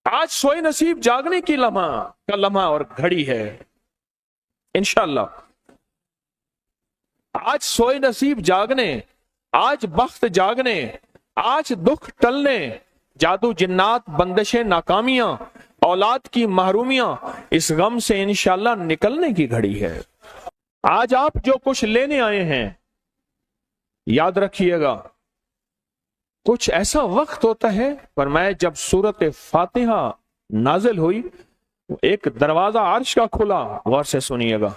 आज सोए नसीब जागने की लम्हा और घड़ी है इंशाअल्लाह। आज सोए नसीब जागने, आज बख्त जागने, आज दुख टलने, जादू जिन्नात बंदिशें नाकामियां, औलाद की महरूमियां, इस गम से इंशाअल्लाह निकलने की घड़ी है। आज आप जो कुछ लेने आए हैं, याद रखिएगा कुछ ऐसा वक्त होता है, फरमाया जब सूरत फातिहा नाजिल हुई, एक दरवाजा अर्श का खुला, गौर से सुनिएगा,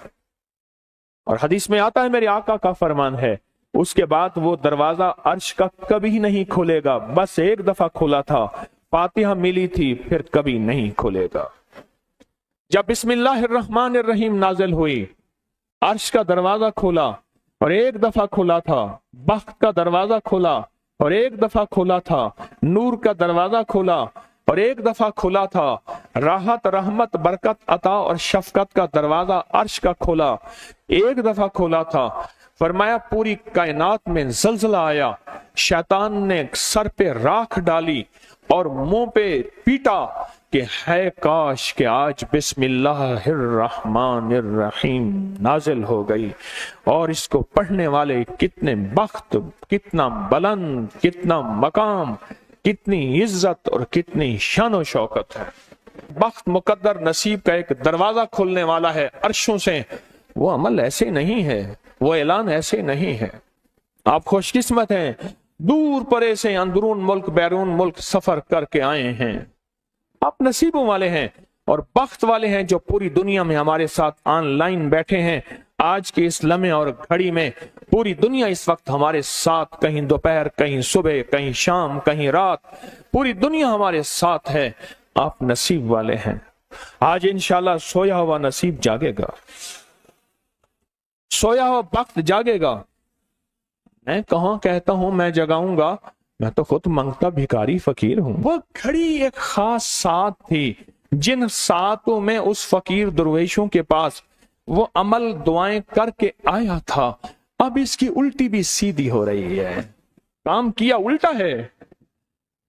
और हदीस में आता है मेरे आका का फरमान है, उसके बाद वो दरवाजा अर्श का कभी नहीं खुलेगा, बस एक दफा खुला था, फातिहा मिली थी, फिर कभी नहीं खुलेगा। जब बिस्मिल्लाहिर्रहमानिर्रहीम नाजिल हुई, अर्श का दरवाजा खुला और एक दफा खुला था, बख्त का दरवाजा खुला और एक दफा खुला था, नूर का दरवाजा खुला और एक दफा खुला था, राहत रहमत बरकत अता और शफकत का दरवाजा अर्श का खुला, एक दफा खुला था। फरमाया पूरी कायनात में जलजला आया, शैतान ने सर पे राख डाली और मुंह पे पीटा कि है काश कि आज बिस्मिल्लाहिर्रहमानिर्रहीम नाजिल हो गई, और इसको पढ़ने वाले कितने बख्त, कितना बुलंद, कितना मकाम, कितनी इज्जत और कितनी शान शौकत है। बख्त मुकद्दर नसीब का एक दरवाजा खुलने वाला है अर्शों से। वो अमल ऐसे नहीं है, वो ऐलान ऐसे नहीं है। आप खुशकिस्मत हैं, दूर परे से अंदरून मुल्क बैरून मुल्क सफर करके आए हैं। आप नसीबों वाले हैं और बख्त वाले हैं जो पूरी दुनिया में हमारे साथ ऑनलाइन बैठे हैं। आज के इस लम्हे और घड़ी में पूरी दुनिया इस वक्त हमारे साथ, कहीं दोपहर, कहीं सुबह, कहीं शाम, कहीं रात, पूरी दुनिया हमारे साथ है। आप नसीब वाले हैं। आज इंशाल्लाह सोया हुआ नसीब जागेगा, सोया हुआ वक्त जागेगा। मैं कहाँ कहता हूं मैं जगाऊंगा, मैं तो खुद मांगता भिखारी फकीर हूं। वो घड़ी एक खास साथ थी, जिन सातों में उस फकीर दरवेशों के पास वो अमल दुआएं करके आया था। अब इसकी उल्टी भी सीधी हो रही है। काम किया उल्टा है,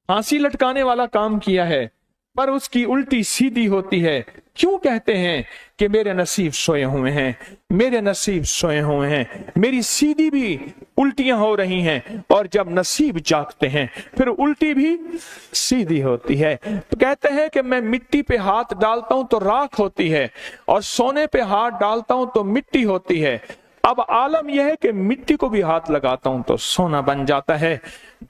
फांसी लटकाने वाला काम किया है, पर उसकी उल्टी सीधी होती है। क्यों कहते हैं कि मेरे नसीब सोए हुए हैं, मेरे नसीब सोए हुए हैं, मेरी सीधी भी उल्टियां हो रही हैं, और जब नसीब जागते हैं फिर उल्टी भी सीधी होती है। तो कहते हैं कि मैं मिट्टी पे हाथ डालता हूं तो राख होती है, और सोने पे हाथ डालता हूं तो मिट्टी होती है। अब आलम यह है कि मिट्टी को भी हाथ लगाता हूं तो सोना बन जाता है।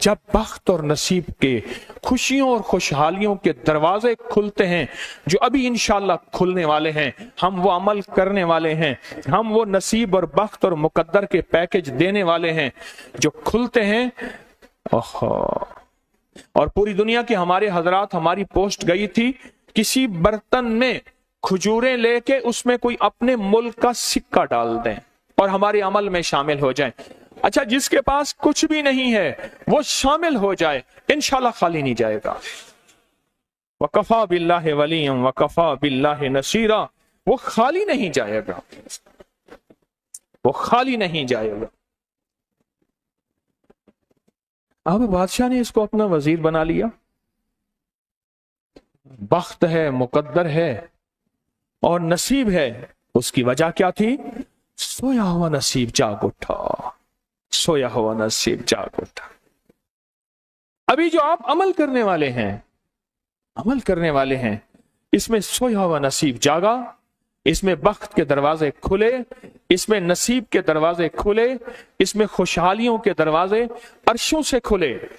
जब बख्त और नसीब के खुशियों और खुशहालियों के दरवाजे खुलते हैं, जो अभी इंशाल्लाह खुलने वाले हैं, हम वो अमल करने वाले हैं, हम वो नसीब और बख्त और मुकद्दर के पैकेज देने वाले हैं जो खुलते हैं। और पूरी दुनिया के हमारे हजरात, हमारी पोस्ट गई थी, किसी बर्तन में खजूरें लेके उसमें कोई अपने मुल्क का सिक्का डाल दें और हमारे अमल में शामिल हो जाए। अच्छा, जिसके पास कुछ भी नहीं है वो शामिल हो जाए, इंशाल्लाह खाली नहीं जाएगा। वकफा बिल्लाहि वलिय्यन वकफा बिल्लाहि नसीरा, वो खाली नहीं जाएगा, वो खाली नहीं जाएगा। अब बादशाह ने इसको अपना वजीर बना लिया। बख्त है, मुकद्दर है और नसीब है। उसकी वजह क्या थी? सोया हुआ नसीब जाग उठा, सोया हुआ नसीब जाग उठा। अभी जो आप अमल करने वाले हैं, अमल करने वाले हैं, इसमें सोया हुआ नसीब जागा, इसमें बख्त के दरवाजे खुले, इसमें नसीब के दरवाजे खुले, इसमें खुशहालियों के दरवाजे अर्शों से खुले।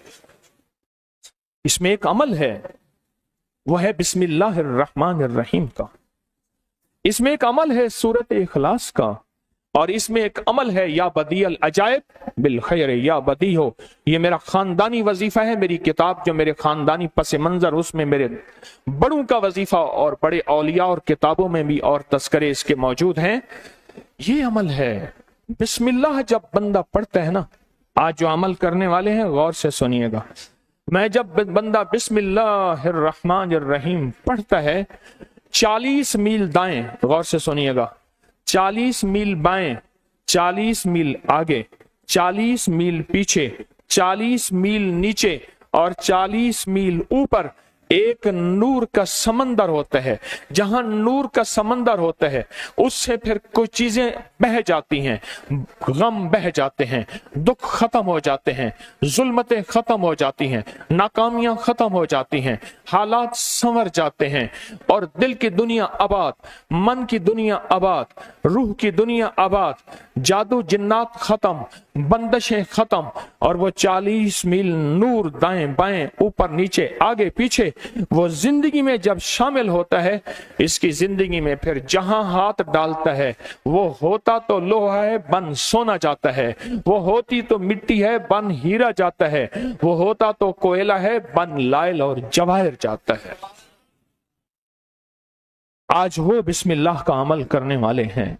इसमें एक अमल है, वह है बिस्मिल्लाहिर्रहमानिर्रहीम का। इसमें एक अमल है सूरत इखलास का, और इसमें एक अमल है या बदीअल अजायब बिल खैर या बदी हो। ये मेरा खानदानी वजीफा है। मेरी किताब जो मेरे खानदानी पस मंजर, उसमें मेरे बड़ों का वजीफा और बड़े औलिया और किताबों में भी और तस्करे इसके मौजूद हैं। ये अमल है बिस्मिल्लाह। जब बंदा पढ़ता है ना, आज जो अमल करने वाले हैं गौर से सुनिएगा, मैं जब बंदा बिस्मिल्लाहिर्रहमानिर्रहीम पढ़ता है, 40 मील दाएं, गौर से सुनिएगा, 40 मील बाएं, 40 मील आगे, 40 मील पीछे, 40 मील नीचे और 40 मील ऊपर एक नूर का समंदर होता है, जहां नूर का समंदर होता है उससे फिर कुछ चीजें बह जाती हैं, गम बह जाते हैं, दुख खत्म हो जाते हैं, जुल्मतें खत्म हो जाती हैं, नाकामियां खत्म हो जाती हैं, हालात संवर जाते हैं और दिल की दुनिया आबाद, मन की दुनिया आबाद, रूह की दुनिया आबाद, जादू जिन्नात खत्म, बंदशें खत्म और वो 40 मील नूर दाएं बाएं ऊपर नीचे आगे पीछे वो जिंदगी में जब शामिल होता है, इसकी जिंदगी में फिर जहां हाथ डालता है वो होता तो लोहा है बन सोना जाता है, वो होती तो मिट्टी है बन हीरा जाता है, वो होता तो कोयला है बन लाइल और जवाहिर जाता है। आज वो बिस्मिल्लाह का अमल करने वाले हैं,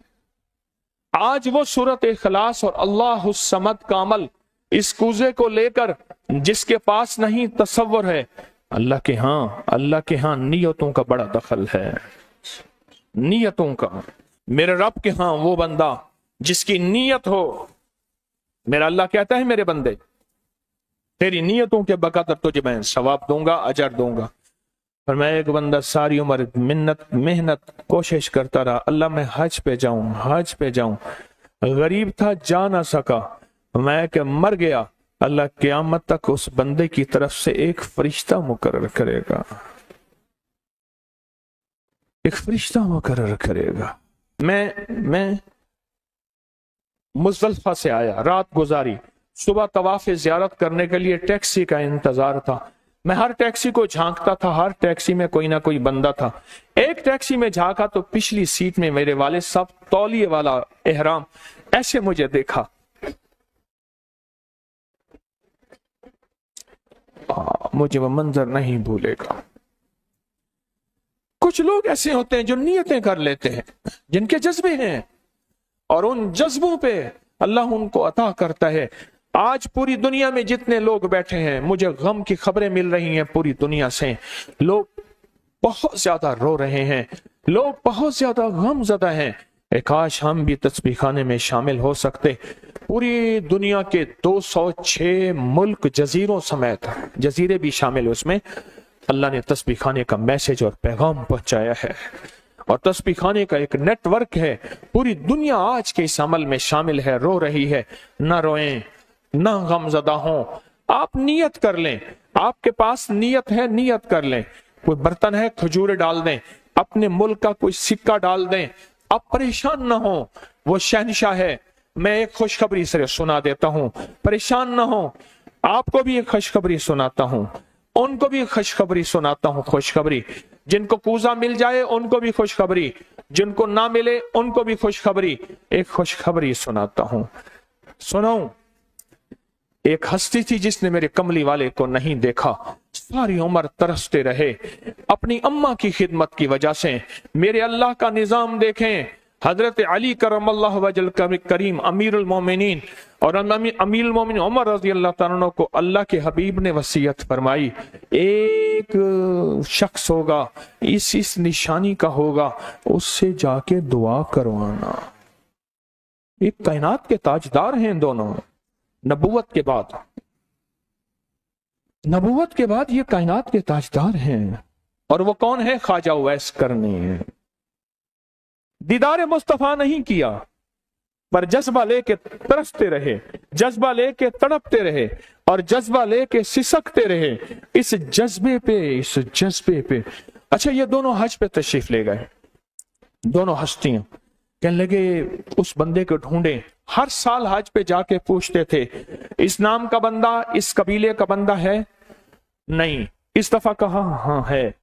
आज वो सूरत इखलास और अल्लाह समद का अमल इस कूजे को लेकर जिसके पास नहीं तसव्वुर है, अल्लाह के हां नियतों का बड़ा दखल है, नियतों का। मेरे रब के हां वो बंदा जिसकी नीयत हो, मेरा अल्लाह कहता है मेरे बंदे तेरी नियतों के बकदर तुझे मैं सवाब दूंगा, अजर दूंगा। और मैं एक बंदा सारी उम्र मेहनत कोशिश करता रहा, अल्लाह मैं हज पे जाऊं, गरीब था जा ना सका, मैं क्या मर गया, अल्लाह क़यामत तक उस बंदे की तरफ से एक फरिश्ता मुकर्रर करेगा, एक फरिश्ता मुकर्रर करेगा। मैं मुज़दलिफ़ा से आया, रात गुजारी, सुबह तवाफ़ ज़ियारत करने के लिए टैक्सी का इंतजार था। मैं हर टैक्सी को झांकता था, हर टैक्सी में कोई ना कोई बंदा था। एक टैक्सी में झांका तो पिछली सीट में मेरे वाले साहब तौलिए वाला एहराम, ऐसे मुझे देखा, मुझे वो मंजर नहीं भूलेगा। कुछ लोग ऐसे होते हैं जो नियतें कर लेते हैं, जिनके जज्बे हैं और उन जज्बों पे अल्लाह उनको अता करता है। आज पूरी दुनिया में जितने लोग बैठे हैं, मुझे गम की खबरें मिल रही हैं पूरी दुनिया से, लोग बहुत ज्यादा रो रहे हैं, लोग बहुत ज्यादा गमज़दा हैं। काश हम भी तस्बीह खाने में शामिल हो सकते। पूरी दुनिया के 206 मुल्क जजीरों समेत, जजीरे भी शामिल उसमें, अल्लाह ने तस्बीह खाने का मैसेज और पैगाम पहुंचाया है और तस्बीह खाने का एक नेटवर्क है। पूरी दुनिया आज के इस अमल में शामिल है, रो रही है। ना रोएं, ना गमज़दा हों, आप नियत कर लें, आपके पास नियत है, नियत कर लें। कोई बर्तन है, खजूरें डाल दें, अपने मुल्क का कोई सिक्का डाल दें, आप परेशान ना हो, वो शहंशाह है। मैं एक खुशखबरी से सुना देता हूं, परेशान ना हो, आपको भी एक खुशखबरी सुनाता हूं, उनको भी खुशखबरी सुनाता हूं। खुशखबरी, जिनको कूजा मिल जाए उनको भी खुशखबरी, जिनको ना मिले उनको भी खुशखबरी। एक खुशखबरी सुनाता हूं, सुनाऊं। एक हस्ती थी जिसने मेरे कमली वाले को नहीं देखा, सारी उम्र तरसते रहे अपनी अम्मा की खिदमत की वजह से। मेरे अल्लाह का निजाम देखें, हजरत अली करमल्लाहु वजल करीम अमीरुल मोमिनीन और अमीरुल मोमिनीन उमर रज़ी अल्लाह तआला अन्हु को अल्लाह के हबीब ने वसीयत फरमाई, एक शख्स होगा, इस निशानी का होगा, उससे जाके दुआ करवाना। एक कायनात के ताजदार हैं दोनों, नबूवत के बाद ये कायनात के ताजदार हैं। और वो कौन है? ख्वाजा उवैस करनी है। दीदार मुस्तफा नहीं किया, पर जज्बा लेके तरसते रहे, जज्बा लेके तड़पते रहे और जज्बा लेके सिसकते रहे। इस जज्बे पे अच्छा, ये दोनों हज पे तशरीफ ले गए, दोनों हस्तियां। कहने लगे उस बंदे को ढूंढे। हर साल हज पे जाके पूछते थे, इस नाम का बंदा, इस कबीले का बंदा है? नहीं। इस दफा कहा हाँ है।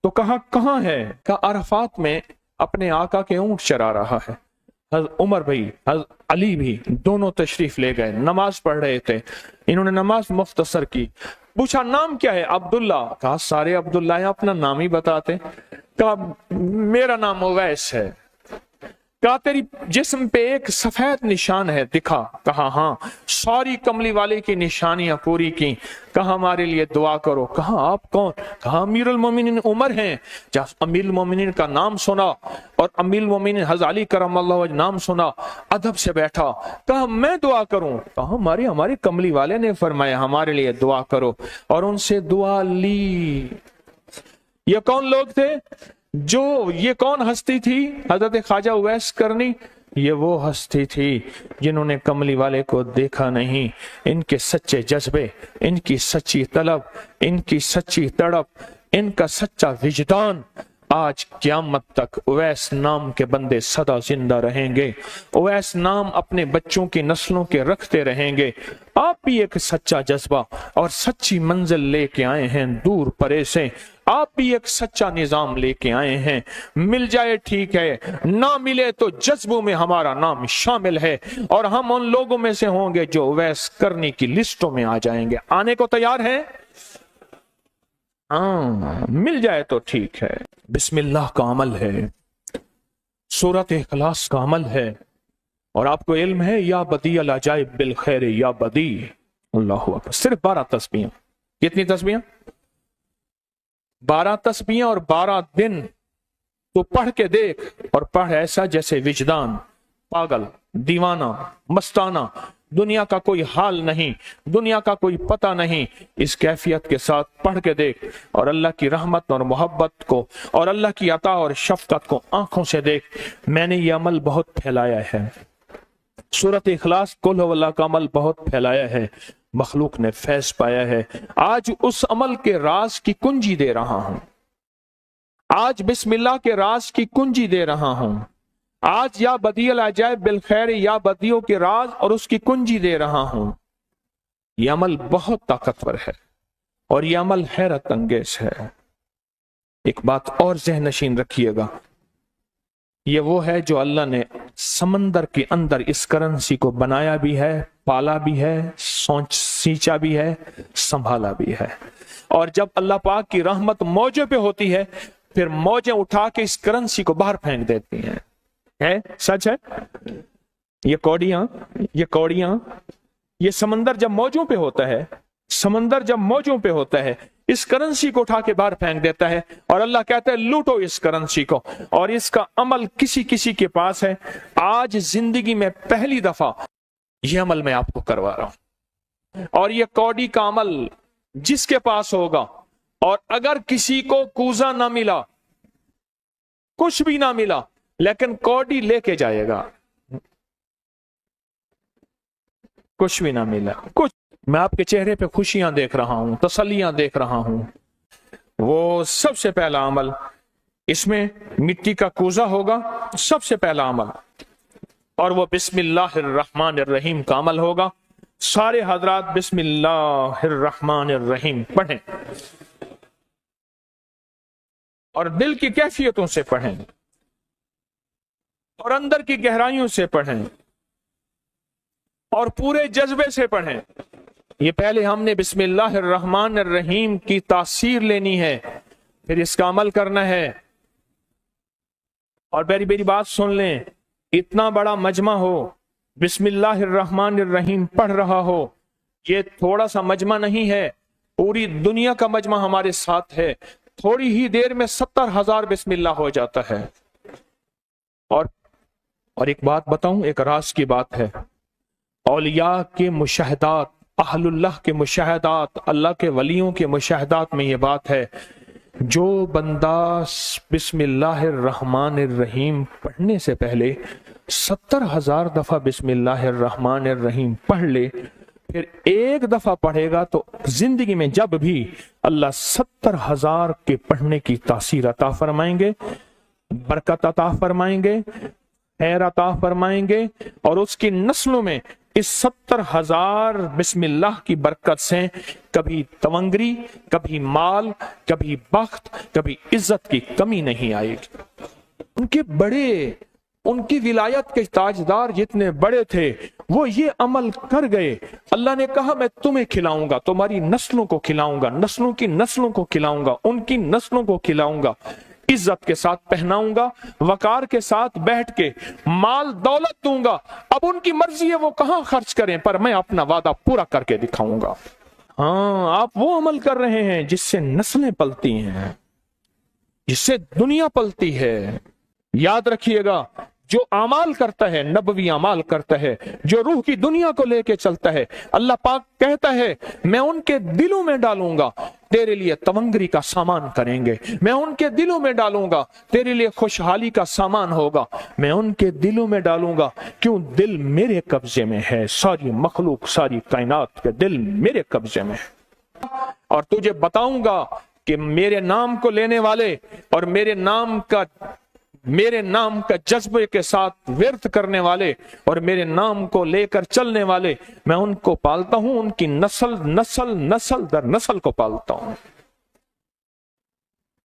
तो कहा कहाँ है? कहा अरफात में अपने आका के ऊंट चरा रहा है। उमर भाई, अली भी, दोनों तशरीफ ले गए, नमाज पढ़ रहे थे। इन्होंने नमाज मुख्तसर की। पूछा नाम क्या है? अब्दुल्ला। कहा सारे अब्दुल्ला है, अपना नाम ही बताते। कहा मेरा नाम उवैस है। कहा तेरी जिस्म पे एक सफेद निशान है, दिखा। कहा हाँ। सारी कमली वाले की निशानियां पूरी की। कहा हमारे लिए दुआ करो। कहा आप कौन? कहा अमीरुल मोमिनीन उमर हैं। जब अमीरुल मोमिनीन का नाम सुना और अमीरुल मोमिनीन हज़रत अली करमल्लाहु वजह नाम सुना, अदब से बैठा। कहा मैं दुआ करूं? कहा हमारे कमली वाले ने फरमाया हमारे लिए दुआ करो। और उनसे दुआ ली। یہ کون لوگ تھے؟ یہ کون ہستی تھی؟ حضرت خواجہ اویس کرنی، یہ وہ ہستی تھی جنہوں نے کملی والے کو دیکھا نہیں۔ ان کے سچے جذبے، ان کی سچی طلب، ان کی سچی تڑپ، ان کا سچا وجدان، آج قیامت تک اویس نام کے بندے سدا زندہ رہیں گے۔ اویس نام اپنے بچوں کی نسلوں کے رکھتے رہیں گے۔ آپ بھی ایک سچا جذبہ اور سچی منزل لے کے آئے ہیں دور پرے سے، آپ بھی ایک سچا نظام لے کے آئے ہیں۔ مل جائے ٹھیک ہے، نہ ملے تو جذبوں میں ہمارا نام شامل ہے، اور ہم ان لوگوں میں سے ہوں گے جو اویس کرنی کی لسٹوں میں آ جائیں گے۔ آنے کو تیار ہیں؟ مل جائے تو ٹھیک ہے۔ بسم اللہ کا عمل ہے، سورۃ اخلاص کا عمل ہے، اور آپ کو علم ہے یا بدیع العجائب بالخیر یا بدیع۔ اللہ اکبر۔ صرف 12 تسبیحاں۔ کتنی تسبیحاں؟ 12 تسبیحاں اور 12 دن۔ تو پڑھ کے دیکھ، اور پڑھ ایسا جیسے وجدان پاگل، دیوانہ، مستانہ، دنیا کا کوئی حال نہیں، دنیا کا کوئی پتہ نہیں، اس کیفیت کے ساتھ پڑھ کے دیکھ، اور اللہ کی رحمت اور محبت کو اور اللہ کی عطا اور شفقت کو آنکھوں سے دیکھ۔ میں نے یہ عمل بہت پھیلایا ہے، سورۃ اخلاص قل هو اللہ کا عمل بہت پھیلایا ہے، مخلوق نے فیض پایا ہے۔ آج اس عمل کے راز کی کنجی دے رہا ہوں، آج بسم اللہ کے راز کی کنجی دے رہا ہوں، آج یا بدیع العجائب بالخیر یا بدیع کے راز اور اس کی کنجی دے رہا ہوں۔ یہ عمل بہت طاقتور ہے، اور یہ عمل حیرت انگیز ہے۔ ایک بات اور ذہن نشین رکھیے گا، یہ وہ ہے جو اللہ نے سمندر کے اندر اس کرنسی کو بنایا بھی ہے، پالا بھی ہے، سینچا بھی ہے، سنبھالا بھی ہے، اور جب اللہ پاک کی رحمت موجوں پہ ہوتی ہے، پھر موجیں اٹھا کے اس کرنسی کو باہر پھینک دیتی ہیں۔ ہے سچ ہے؟ یہ کوڑیاں، یہ سمندر جب موجوں پہ ہوتا ہے، سمندر جب موجوں پہ ہوتا ہے، اس کرنسی کو اٹھا کے باہر پھینک دیتا ہے، اور اللہ کہتا ہے لوٹو اس کرنسی کو، اور اس کا عمل کسی کسی کے پاس ہے۔ آج زندگی میں پہلی دفعہ یہ عمل میں آپ کو کروا رہا ہوں، اور یہ کوڑی کا عمل جس کے پاس ہوگا، اور اگر کسی کو کوزہ نہ ملا، کچھ بھی نہ ملا، لیکن کوڑی لے کے جائے گا، کچھ بھی نہ ملا، کچھ، میں آپ کے چہرے پہ خوشیاں دیکھ رہا ہوں، تسلیاں دیکھ رہا ہوں، وہ سب سے پہلا عمل، اس میں مٹی کا کوزہ ہوگا، سب سے پہلا عمل، اور وہ بسم اللہ الرحمن الرحیم کا عمل ہوگا۔ سارے حضرات بسم اللہ الرحمن الرحیم پڑھیں، اور دل کی کیفیتوں سے پڑھیں، اور اندر کی گہرائیوں سے پڑھیں، اور پورے جذبے سے پڑھیں۔ یہ پہلے ہم نے بسم اللہ الرحمن الرحیم کی تاثیر لینی ہے، پھر اس کا عمل کرنا ہے۔ اور میری بات سن لیں، اتنا بڑا مجمع ہو، بسم اللہ الرحمن الرحیم پڑھ رہا ہو، یہ تھوڑا سا مجمع نہیں ہے، پوری دنیا کا مجمع ہمارے ساتھ ہے، تھوڑی ہی دیر میں 70,000 بسم اللہ ہو جاتا ہے۔ اور ایک بات بتاؤں، ایک راز کی بات ہے، اولیاء کے مشاہدات، اہل اللہ کے مشاہدات، اللہ کے ولیوں کے مشاہدات میں یہ بات ہے، جو بندہ بسم اللہ الرحمن الرحیم پڑھنے سے پہلے 70,000 دفعہ بسم اللہ الرحمن الرحیم پڑھ لے، پھر ایک دفعہ پڑھے گا تو زندگی میں جب بھی اللہ 70,000 کے پڑھنے کی تاثیر عطا فرمائیں گے، برکت عطا فرمائیں گے، خیر عطا فرمائیں گے، اور اس کی نسلوں میں اس 70,000 بسم اللہ کی برکت سے کبھی تونگری، کبھی مال، کبھی بخت، کبھی عزت کی کمی نہیں آئے گی۔ ان کی ولایت کے تاجدار جتنے بڑے تھے، وہ یہ عمل کر گئے۔ اللہ نے کہا میں تمہیں کھلاؤں گا، تمہاری نسلوں کو کھلاؤں گا، نسلوں کی نسلوں کو کھلاؤں گا، ان کی نسلوں کو کھلاؤں گا، عزت کے ساتھ پہناؤں گا، وقار کے ساتھ بیٹھ کے مال دولت دوں گا۔ اب ان کی مرضی ہے وہ کہاں خرچ کریں، پر میں اپنا وعدہ پورا کر کے دکھاؤں گا۔ ہاں، آپ وہ عمل کر رہے ہیں جس سے نسلیں پلتی ہیں، جس سے دنیا پلتی ہے۔ یاد رکھیے گا، जो अमाल करता है, नबवी अमाल करता है, जो रूह की दुनिया को लेके चलता है, अल्लाह पाक कहता है मैं उनके दिलों में डालूंगा, तेरे लिए तवंगरी का सामान करेंगे, मैं उनके दिलों में डालूंगा, तेरे लिए खुशहाली का सामान होगा, मैं उनके दिलों में डालूंगा। क्यों? दिल मेरे कब्जे में है, सारी मखलूक, सारी कायनात के दिल मेरे कब्जे में है। और तुझे बताऊंगा कि मेरे नाम को लेने वाले और मेरे नाम का जज्बे के साथ व्यर्थ करने वाले और मेरे नाम को लेकर चलने वाले, मैं उनको पालता हूं, उनकी नस्ल दर नस्ल को पालता हूं।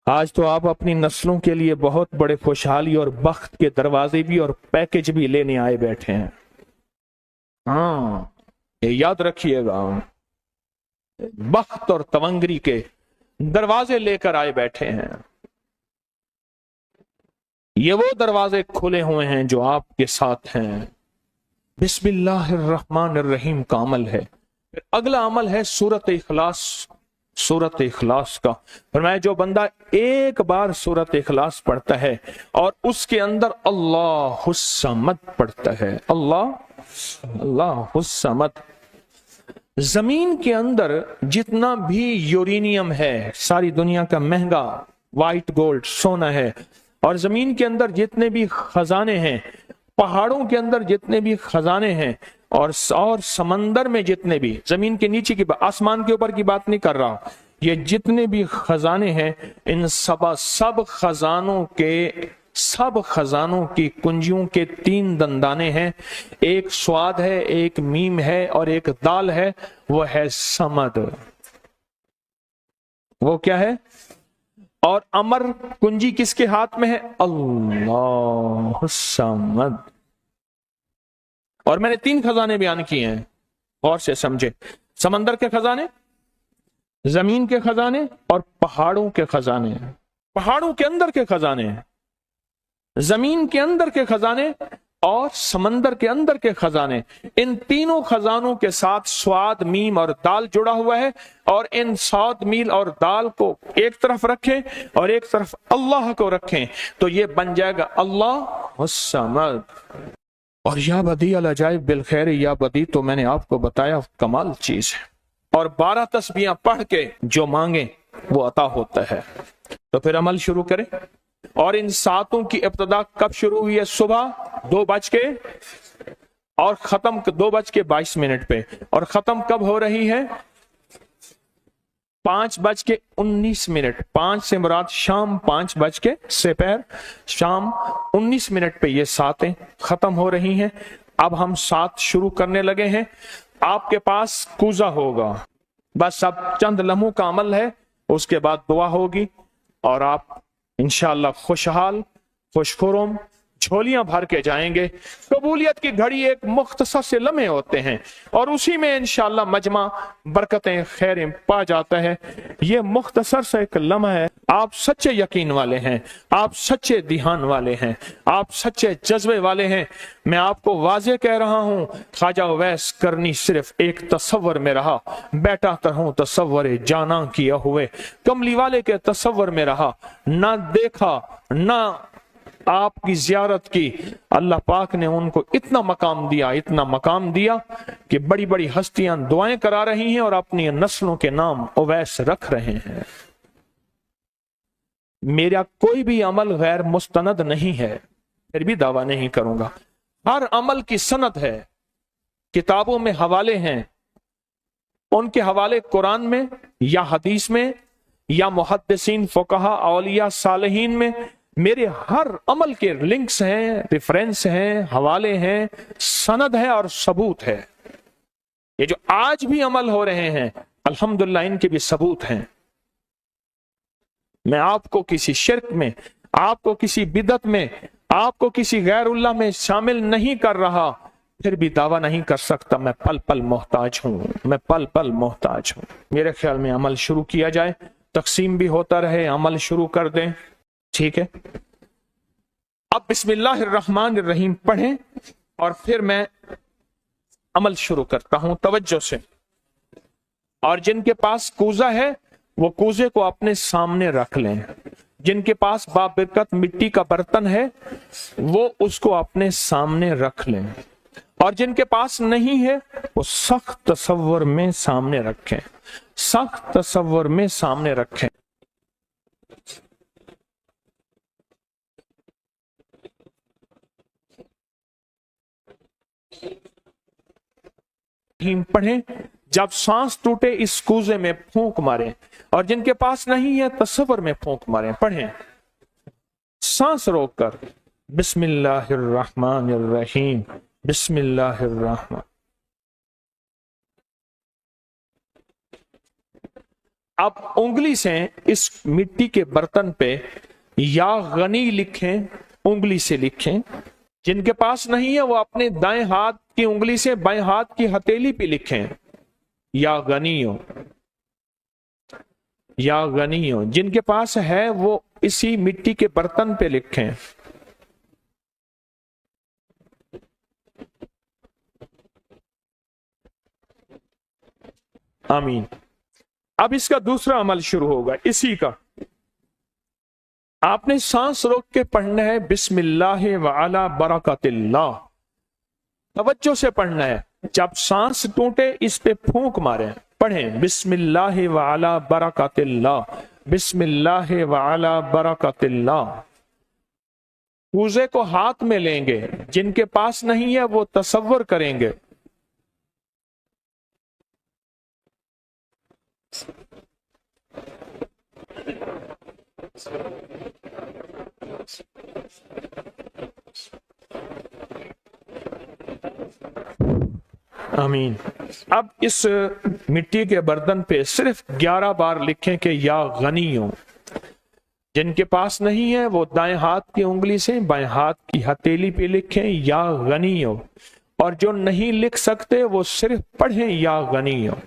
आज तो आप अपनी नस्लों के लिए बहुत बड़े खुशहाली और बख्त के दरवाजे भी और पैकेज भी लेने आए बैठे हैं। हाँ, ये याद रखिएगा, बख्त और तवंगरी के दरवाजे लेकर आए बैठे हैं। ये वो दरवाजे खुले हुए हैं जो आपके साथ हैं। बिस्मिल्लाहिर्रहमानिर्रहीम का अमल है। फिर अगला अमल है सूरत इखलास। सूरत इखलास का फरमाया जो बंदा एक बार सूरत इखलास पढ़ता है और उसके अंदर अल्लाहुस समद पढ़ता है, अल्लाहुस समद, जमीन के अंदर जितना भी यूरेनियम है, सारी दुनिया का महंगा व्हाइट गोल्ड सोना है, और जमीन के अंदर जितने भी खजाने हैं, पहाड़ों के अंदर जितने भी खजाने हैं, और समंदर में जितने भी, जमीन के नीचे की, आसमान के ऊपर की बात नहीं कर रहा, ये जितने भी खजाने हैं, इन सब खजानों की कुंजियों के 3 दंदाने हैं। एक स्वाद है, एक मीम है और एक दाल है, वो है समद। वो क्या है? और अमर कुंजी किसके हाथ में है? अल्लाह समद। और मैंने 3 खजाने बयान किए हैं, गौर से समझे। समंदर के खजाने, जमीन के खजाने और पहाड़ों के खजाने। पहाड़ों के अंदर के खजाने, जमीन के अंदर के खजाने और समंदर के अंदर के खजाने। इन तीनों खजानों के साथ स्वाद, मीम और दाल जुड़ा हुआ है, और इन स्वाद, मील और दाल को एक तरफ रखें और एक तरफ अल्लाह को रखें, तो ये बन जाएगा अल्लाह समद। और या बदी अल अजाइब बिल खैर, या बदी तो मैंने आपको बताया कमाल चीज है। और 12 तस्बीहां पढ़ के जो मांगे वो अता होता है। तो फिर अमल शुरू करें। और इन 7 की इब्तिदा कब शुरू हुई है? सुबह 2 बज के और खत्म 2 बज के 22 मिनट पे, और खत्म कब हो रही है? 5 बज के 19 मिनट। 5 से मुराद शाम 5 बज के सेपहर शाम 19 मिनट पे ये 7 खत्म हो रही हैं। अब हम 7 शुरू करने लगे हैं। आपके पास कूजा होगा, बस अब चंद लम्हों का अमल है, उसके बाद दुआ होगी और आप इंशाअल्लाह खुशहाल, खुशखुरम, झोलियां भर के जाएंगे। कबूलियत की घड़ी एक मुख्तसर से लम्हे होते हैं और उसी में इंशाअल्लाह मजमा बरकतें, खैरें पा जाता है। ये मुख्तसर सा एक लम्हा है। आप सच्चे यकीन वाले हैं, आप सच्चे ध्यान वाले हैं, आप सच्चे जज्बे वाले हैं। मैं आपको वाजे कह रहा हूं, ख्वाजा उवैस करनी सिर्फ एक तसव्वुर में रहा, बैठा तरहूं तसव्वुर जाना किया हुए, कमली वाले के तसव्वुर में रहा, ना देखा ना आपकी जियारत की। अल्लाह पाक ने उनको इतना मकाम दिया कि बड़ी बड़ी हस्तियां दुआएं करा रही हैं और अपनी नस्लों के नाम उवैस रख रहे हैं। मेरा कोई भी अमल गैर मुस्तनद नहीं है, फिर भी दावा नहीं करूंगा। हर अमल की सनद है, किताबों में हवाले हैं, उनके हवाले कुरान में या हदीस में या मुहद्दिसीन, फुकहा, औलिया, सालिहीन में मेरे हर अमल के लिंक्स हैं, रेफरेंस हैं, हवाले हैं, सनद है और सबूत है। ये जो आज भी अमल हो रहे हैं अल्हम्दुलिल्लाह इनके भी सबूत हैं। मैं आपको किसी शिर्क में, आपको किसी बिदत में, आपको किसी गैरुल्लाह में शामिल नहीं कर रहा, फिर भी दावा नहीं कर सकता मैं पल पल मोहताज हूं, मैं पल पल मोहताज हूं। मेरे ख्याल में अमल शुरू किया जाए, तकसीम भी होता रहे, अमल शुरू कर दें, ठीक है। अब बिस्मिल्लाहिर्रहमानिर्रहीम पढ़ें और फिर मैं अमल शुरू करता हूं तवज्जो से। और जिनके पास कूजा है वो कूजे को अपने सामने रख लें। जिनके पास बाबरकत मिट्टी का बर्तन है वो उसको अपने सामने रख लें, और जिनके पास नहीं है वो सख्त तसव्वुर में सामने रखें, सख्त तसव्वुर में सामने रखें। पढ़ें, जब सांस टूटे इस कूजे में फूंक मारें, और जिनके पास नहीं है तसव्वुर में फूंक मारें। पढ़ें सांस रोककर, बिस्मिल्लाहिर्रहमानिर्रहीम, बिस्मिल्लाहिर्रहमान। अब उंगली से इस मिट्टी के बर्तन पे या गनी लिखें, उंगली से लिखें। जिनके पास नहीं है वो अपने दाएं हाथ की उंगली से बाएं हाथ की हथेली पे लिखें, या गनियो, या गनियो। जिनके पास है वो इसी मिट्टी के बर्तन पे लिखें। आमीन। अब इसका दूसरा अमल शुरू होगा इसी का। आपने सांस रोक के पढ़ना है बिस्मिल्लाह व अला बरकतिल्लाह, तवज्जो से पढ़ना है। जब सांस टूटे इस पे फूंक मारे। पढ़ें बिस्मिल्लाह व अला बरकतिल्लाह, बिस्मिल्लाह व अला बरकतिल्लाह। कूजे को हाथ में लेंगे, जिनके पास नहीं है वो तसव्वुर करेंगे। आमीन। अब इस मिट्टी के बर्तन पे सिर्फ 11 बार लिखें कि या गनी हो। जिनके पास नहीं है वो दाएं हाथ की उंगली से बाएं हाथ की हथेली पे लिखें या गनी हो, और जो नहीं लिख सकते वो सिर्फ पढ़ें या गनी हो।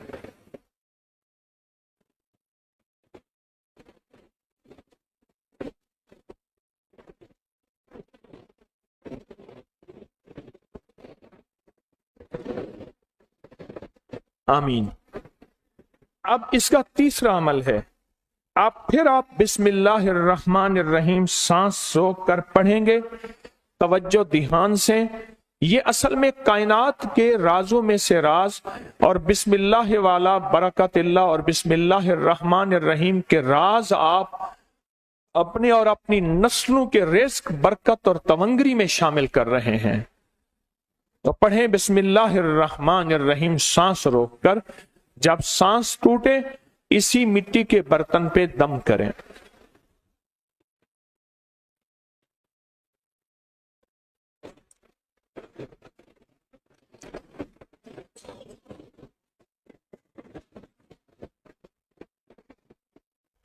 आमीन। अब इसका तीसरा अमल है, आप बिस्मिल्लाहिर्रहमानिर्रहीम सांस रोक कर पढ़ेंगे, तवज्जो ध्यान से। ये असल में कायनात के राजों में से राज, और बिस्मिल्लाह वाला बरकतिल्लाह और बिस्मिल्लाहिर्रहमानिर्रहीम के राज आप अपने और अपनी नस्लों के रिस्क, बरकत और तवंगरी में शामिल कर रहे हैं। तो पढ़ें बिस्मिल्लाहिर्रहमानिर्रहीम सांस रोककर। जब सांस टूटे इसी मिट्टी के बर्तन पे दम करें।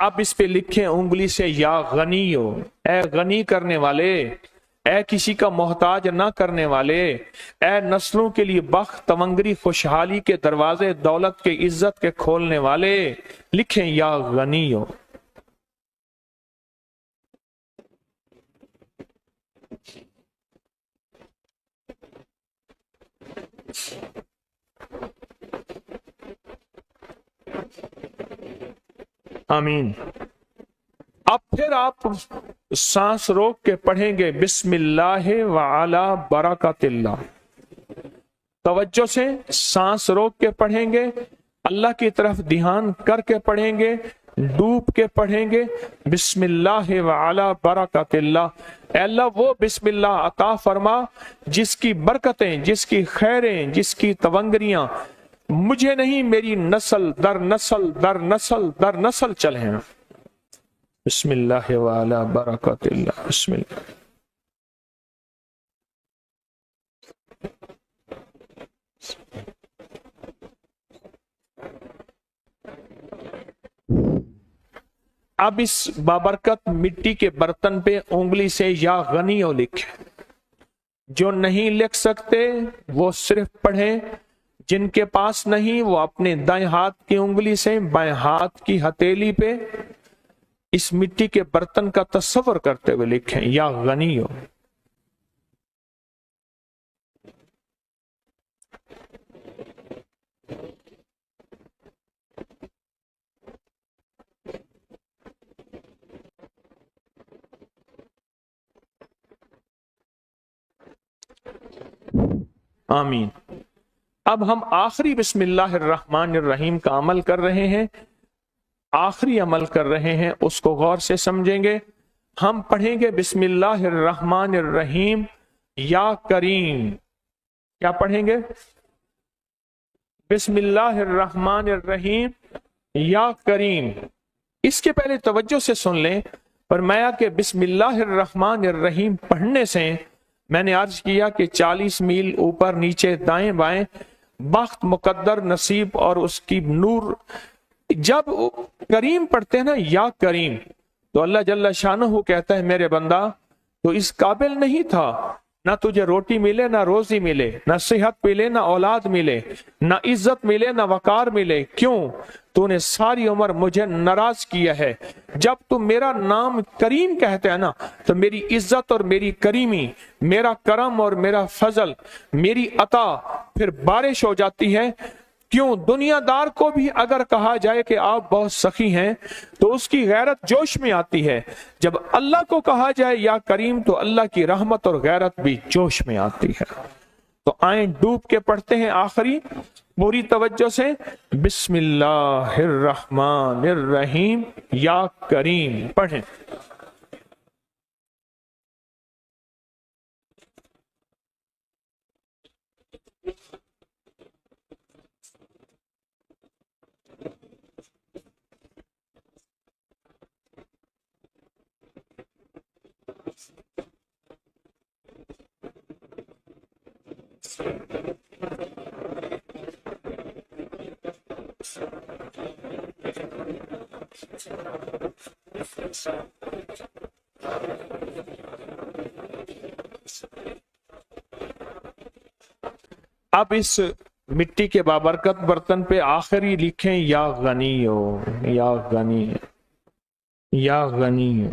अब इस पे लिखें उंगली से या गनी हो, ए गनी करने वाले, ए किसी का मोहताज ना करने वाले, ए नस्लों के लिए बख्त, तवंगरी, खुशहाली के दरवाजे, दौलत के, इज्जत के खोलने वाले। लिखें या गनी हो। आमीन। अब फिर आप सांस रोक के पढ़ेंगे बिस्मिल्लाह व अला बरकतिल्लाह। तवज्जो से सांस रोक के पढ़ेंगे, अल्लाह की तरफ ध्यान करके पढ़ेंगे, डूब के पढ़ेंगे बिस्मिल्लाह व अला बरकतिल्लाह। अल्लाह वो बिस्मिल्लाह अता फरमा जिसकी बरकतें, जिसकी खैरें, जिसकी तवंगरियां मुझे नहीं मेरी नस्ल दर नस्ल दर नस्ल दर नस्ल चले। बिस्मिल्लाह व अला बरकतिल्लाह। बिस्मिल्लाह। अब इस बाबरकत मिट्टी के बर्तन पे उंगली से या गनियो लिखे। जो नहीं लिख सकते वो सिर्फ पढ़ें, जिनके पास नहीं वो अपने दाएं हाथ की उंगली से बाएं हाथ की हथेली पे इस मिट्टी के बर्तन का तस्वर करते हुए लिखें या गनियो। आमीन। अब हम आखिरी बिस्मिल्लाहिर्रहमानिर्रहीम का अमल कर रहे हैं, आखिरी अमल कर रहे हैं, उसको गौर से समझेंगे। हम पढ़ेंगे बिस्मिल्लाहिर्रहमानिर्रहीम या करीम। क्या पढ़ेंगे? बिस्मिल्लाहिर्रहमानिर्रहीम या करीम। इसके पहले तवज्जो से सुन लें, फरमाया कि बिस्मिल्लाहिर्रहमानिर्रहीम पढ़ने से, मैंने अर्ज किया कि 40 मील ऊपर नीचे दाएं बाएं बख्त, मुकद्दर, नसीब और उसकी नूर। जब करीम पढ़ते हैं ना, या करीम, तो अल्लाह जल्ला शानहू कहता है मेरे बंदा तो इस काबिल नहीं था, ना तुझे रोटी मिले, ना रोजी मिले, ना सेहत मिले, ना औलाद मिले, ना इज्जत मिले, ना वकार मिले। क्यों? तूने सारी उम्र मुझे नाराज किया है। जब तू मेरा नाम करीम कहते हैं ना, तो मेरी इज्जत और मेरी करीमी, मेरा करम और मेरा फजल, मेरी अता फिर बारिश हो जाती है। क्यों? दुनियादार को भी अगर कहा जाए कि आप बहुत सखी हैं, तो उसकी गैरत जोश में आती है। जब अल्लाह को कहा जाए या करीम, तो अल्लाह की रहमत और गैरत भी जोश में आती है। तो आए डूब के पढ़ते हैं आखिरी पूरी तवज्जो से, बिस्मिल्लाहिर्रहमानिर्रहीम या करीम पढ़ें। अब इस मिट्टी के बाबरकत बर्तन पे आखिरी लिखें या गनी हो, या गनी, या गनी।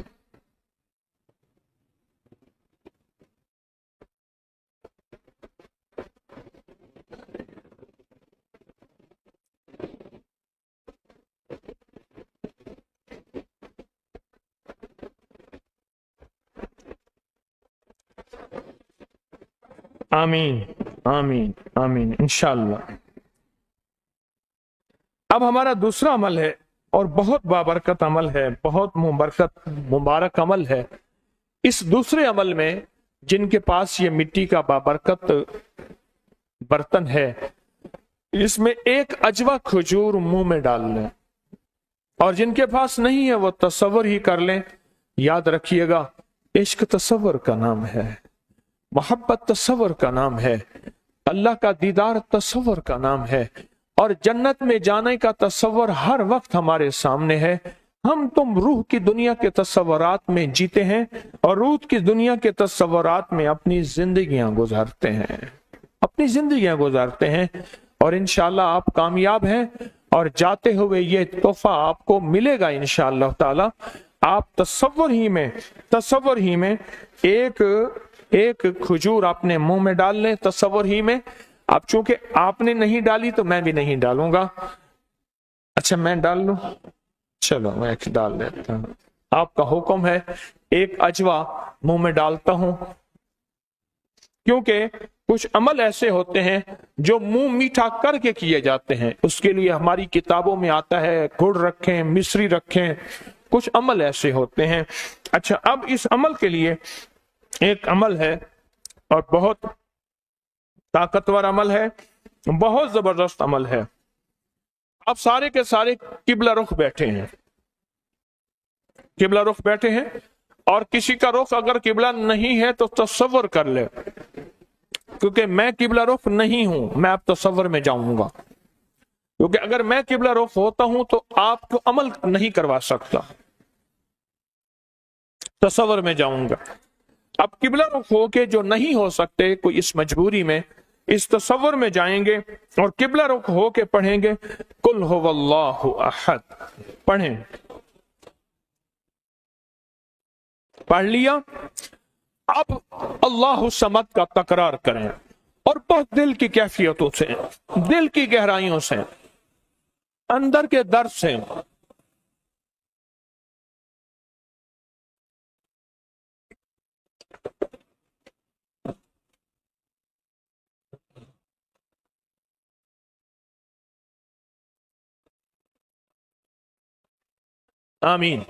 आमीन आमीन आमीन इंशाअल्लाह। अब हमारा दूसरा अमल है और बहुत बाबरकत अमल है, बहुत मुबारक अमल है। इस दूसरे अमल में जिनके पास ये मिट्टी का बाबरकत बर्तन है, इसमें एक अजवा खजूर मुंह में डाल लें, और जिनके पास नहीं है वो तसव्वुर ही कर लें। याद रखिएगा, इश्क तसव्वुर का नाम है, मोहब्बत तसव्वुर का नाम है, अल्लाह का दीदार तसव्वुर का नाम है, और जन्नत में जाने का तसव्वुर हर वक्त हमारे सामने है। हम तुम रूह की दुनिया के तसव्वुरात में जीते हैं और रूह की दुनिया के तसव्वुरात में अपनी जिंदगियां गुजारते हैं, अपनी जिंदगियां गुजारते हैं। और इंशाअल्लाह आप कामयाब हैं और जाते हुए ये तोहफा आपको मिलेगा इंशाअल्लाह ताला। आप तसव्वुर ही में एक खजूर अपने मुंह में डाल लें, तसव्वुर ही में। अब चूंकि आपने नहीं डाली तो मैं भी नहीं डालूंगा। अच्छा, मैं डाल लूं? चलो मैं डाल लेता हूं, आपका हुक्म है। एक अजवा मुंह में डालता हूं, क्योंकि कुछ अमल ऐसे होते हैं जो मुंह मीठा करके किए जाते हैं। उसके लिए हमारी किताबों में आता है गुड़ रखें, मिश्री रखें, कुछ अमल ऐसे होते हैं। अच्छा, अब इस अमल के लिए एक अमल है और बहुत ताकतवर अमल है, बहुत जबरदस्त अमल है। अब सारे के सारे किबला रुख बैठे हैं, किबला रुख बैठे हैं, और किसी का रुख अगर किबला नहीं है तो तसव्वुर कर ले, क्योंकि मैं किबला रुख नहीं हूं, मैं अब तसव्वुर में जाऊंगा। क्योंकि अगर मैं किबला रुख होता हूं तो आपको अमल नहीं करवा सकता, तसव्वुर में जाऊंगा। अब किबला रुख हो के जो नहीं हो सकते, कोई इस मजबूरी में इस तसव्वुर में जाएंगे और किबला रुख हो के पढ़ेंगे कुल हुवल्लाहु अहद। पढ़ें, पढ़ लिया। अब अल्लाहु समद का तकरार करें और बहुत दिल की कैफियतों से, दिल की गहराइयों से, अंदर के दर्द से आमीन।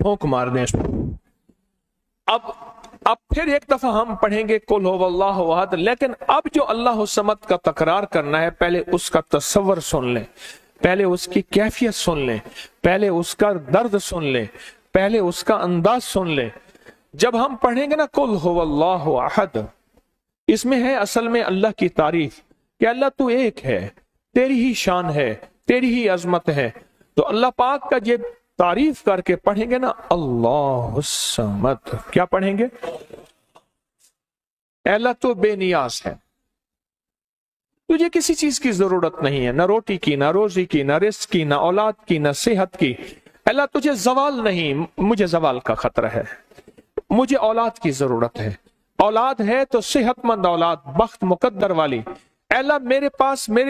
फूंक मार दें इसको। अब फिर एक दफा हम पढ़ेंगे कुल हुवल्लाहु अहद, लेकिन अब जो अल्लाह समद का तकरार करना है, पहले उसका तसव्वुर सुन लें, पहले उसकी कैफियत सुन लें, पहले उसका दर्द सुन लें, पहले उसका अंदाज सुन लें। जब हम पढ़ेंगे ना कुल हुवल्लाहु अहद, इसमें है असल में अल्लाह की तारीफ कि अल्लाह तू एक है, तेरी ही शान है, तेरी ही अजमत है। तो अल्लाह पाक का ये तारीफ करके पढ़ेंगे ना, अल्लाह समद, क्या पढ़ेंगे? अल्लाह तो बेनियाज है, तुझे किसी चीज की जरूरत नहीं है, ना रोटी की, ना रोजी की, ना रिस्क की, ना औलाद की, ना सेहत की। अल्लाह तुझे जवाल नहीं, मुझे जवाल का खतरा है, मुझे औलाद की जरूरत है, औलाद है तो सेहतमंद औलाद, बख्त मुकद्दर वाली। अल्लाह मेरे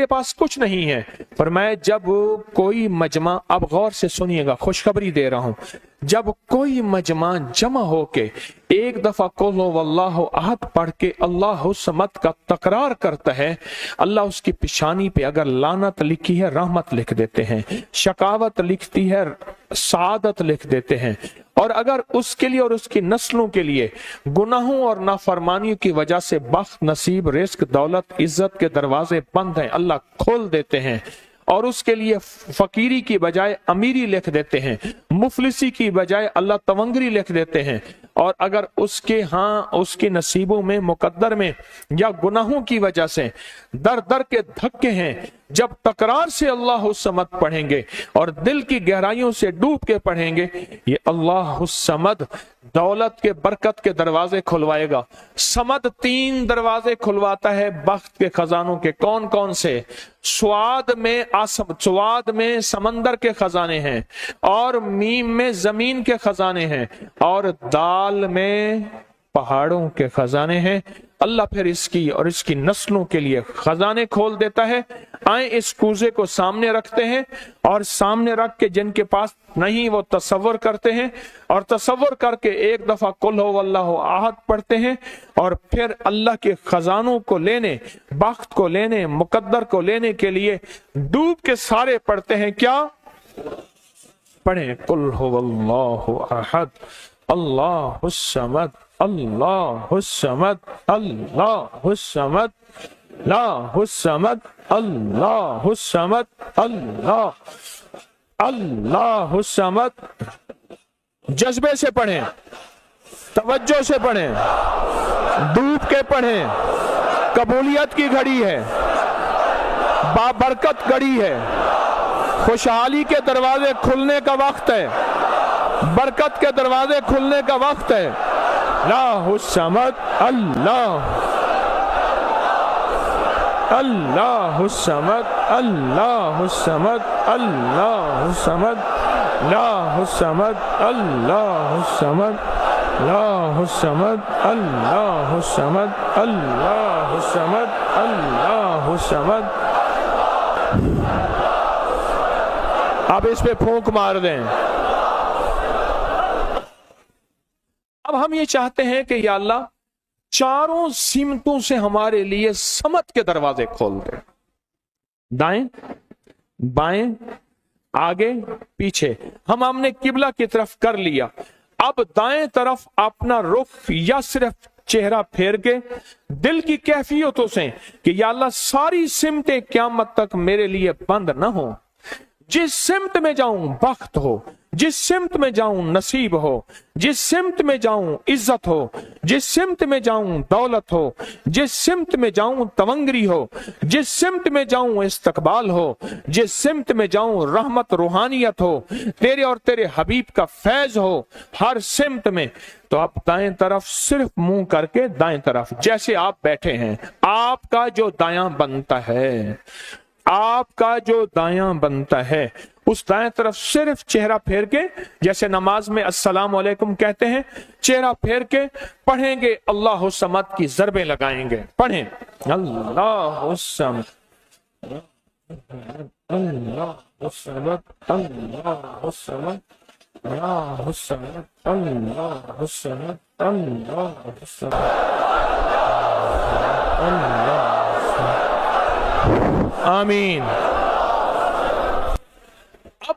पास कुछ नहीं है। फरमाया जब कोई मजमा, अब गौर से सुनिएगा, खुशखबरी दे रहा हूं, जब कोई मजमा जमा होके एक दफा कुल हुवल्लाहु अहद पढ़ के अल्लाह समद का तकरार करता है, अल्लाह उसकी पेशानी पे अगर लानत लिखी है रहमत लिख देते हैं, शकावत लिखती है सादत लिख देते हैं, और अगर उसके लिए और उसकी नस्लों के लिए गुनाहों और नाफरमानियों की वजह से बख्त, नसीब, रिस्क, दौलत, इज्जत के दरवाजे बंद हैं, अल्लाह खोल देते हैं, और उसके लिए फकीरी की बजाय अमीरी लिख देते हैं, मुफलिसी की बजाय अल्लाह तवंगरी लिख देते हैं। और अगर उसके नसीबों में, मुकद्दर में या गुनाहों की वजह से दर दर के धक्के हैं, जब तकरार से अल्लाह समद पढ़ेंगे और दिल की गहराइयों से डूब के पढ़ेंगे, ये अल्लाह समद दौलत के, बरकत के दरवाजे खुलवाएगा। समद 3 दरवाजे खुलवाता है बख्त के खजानों के। कौन कौन से? स्वाद में समंदर के खजाने हैं, और मीम में जमीन के खजाने हैं, और दाल में पहाड़ों के खजाने हैं। अल्लाह फिर इसकी और इसकी नस्लों के लिए खजाने खोल देता है। आए इस कूजे को सामने रखते हैं, और सामने रख के जिनके पास नहीं वो तसव्वुर करते हैं, और तसव्वुर करके एक दफा कुल हुवल्लाहु अहद पढ़ते हैं, और फिर अल्लाह के खजानों को लेने, बख्त को लेने, मुकद्दर को लेने के लिए डूब के सारे पढ़ते हैं। क्या पढ़े? कुल हुवल्लाहु अहद, अल्लाहुस समद, अल्लाहुस समद, अल्लाहुस समद, अल्लाहुस समद, अल्लाहुस समद, अल्लाहुस समद। जज्बे से पढ़ें, तवज्जो से पढ़ें, डूब के पढ़ें। कबूलियत की घड़ी है, बाबरकत घड़ी है, खुशहाली के दरवाजे खुलने का वक्त है, बरकत के दरवाजे खुलने का वक्त है। अल्लाहुस समद, अल्लाहुस समद, अल्लाहुस समद, अल्लाहुस समद, अल्लाहुस समद, अल्लाहुस समद, अल्लाहुस समद, अल्लाहुस समद, अल्लाहुस समद, अल्लाहुस समद। अब इस पे फूंक मार दें। अब हम ये चाहते हैं कि या अल्लाह चारों सिमतों से हमारे लिए समद के दरवाजे खोल दे, दाएं, बाएं, आगे, पीछे। हमने किबला की तरफ कर लिया। अब दाएं तरफ अपना रुख या सिर्फ चेहरा फेर के दिल की कैफियतों से कि या अल्लाह सारी सिमतें क़यामत तक मेरे लिए बंद ना हो। जिस सिमत में जाऊं बख्त हो, जिस सिमत में जाऊं नसीब हो, जिस सिमत में जाऊं इज्जत हो, जिस सिमत में जाऊं दौलत हो, जिस सिमत में जाऊं तवंगरी हो, जिस सिमत में जाऊं इस्तकबाल हो, जिस सिमत में जाऊं रहमत रूहानियत हो, तेरे और तेरे हबीब का फैज हो, हर सिमत में। तो आप दाएं तरफ सिर्फ मुंह करके दाएं तरफ, जैसे आप बैठे हैं, आपका जो दायां बनता है, आपका जो दायां बनता है, उस दाएं तरफ सिर्फ चेहरा फेर के, जैसे नमाज में अस्सलाम वालेकुम कहते हैं, चेहरा फेर के पढ़ेंगे, अल्लाह समद की ज़रबें लगाएंगे। पढ़ें अल्लाह समद, अल्लाह समद, अल्लाह समद, अल्लाह समद, अल्लाह समद, अल्लाह समद, अल्लाह। आमीन। अब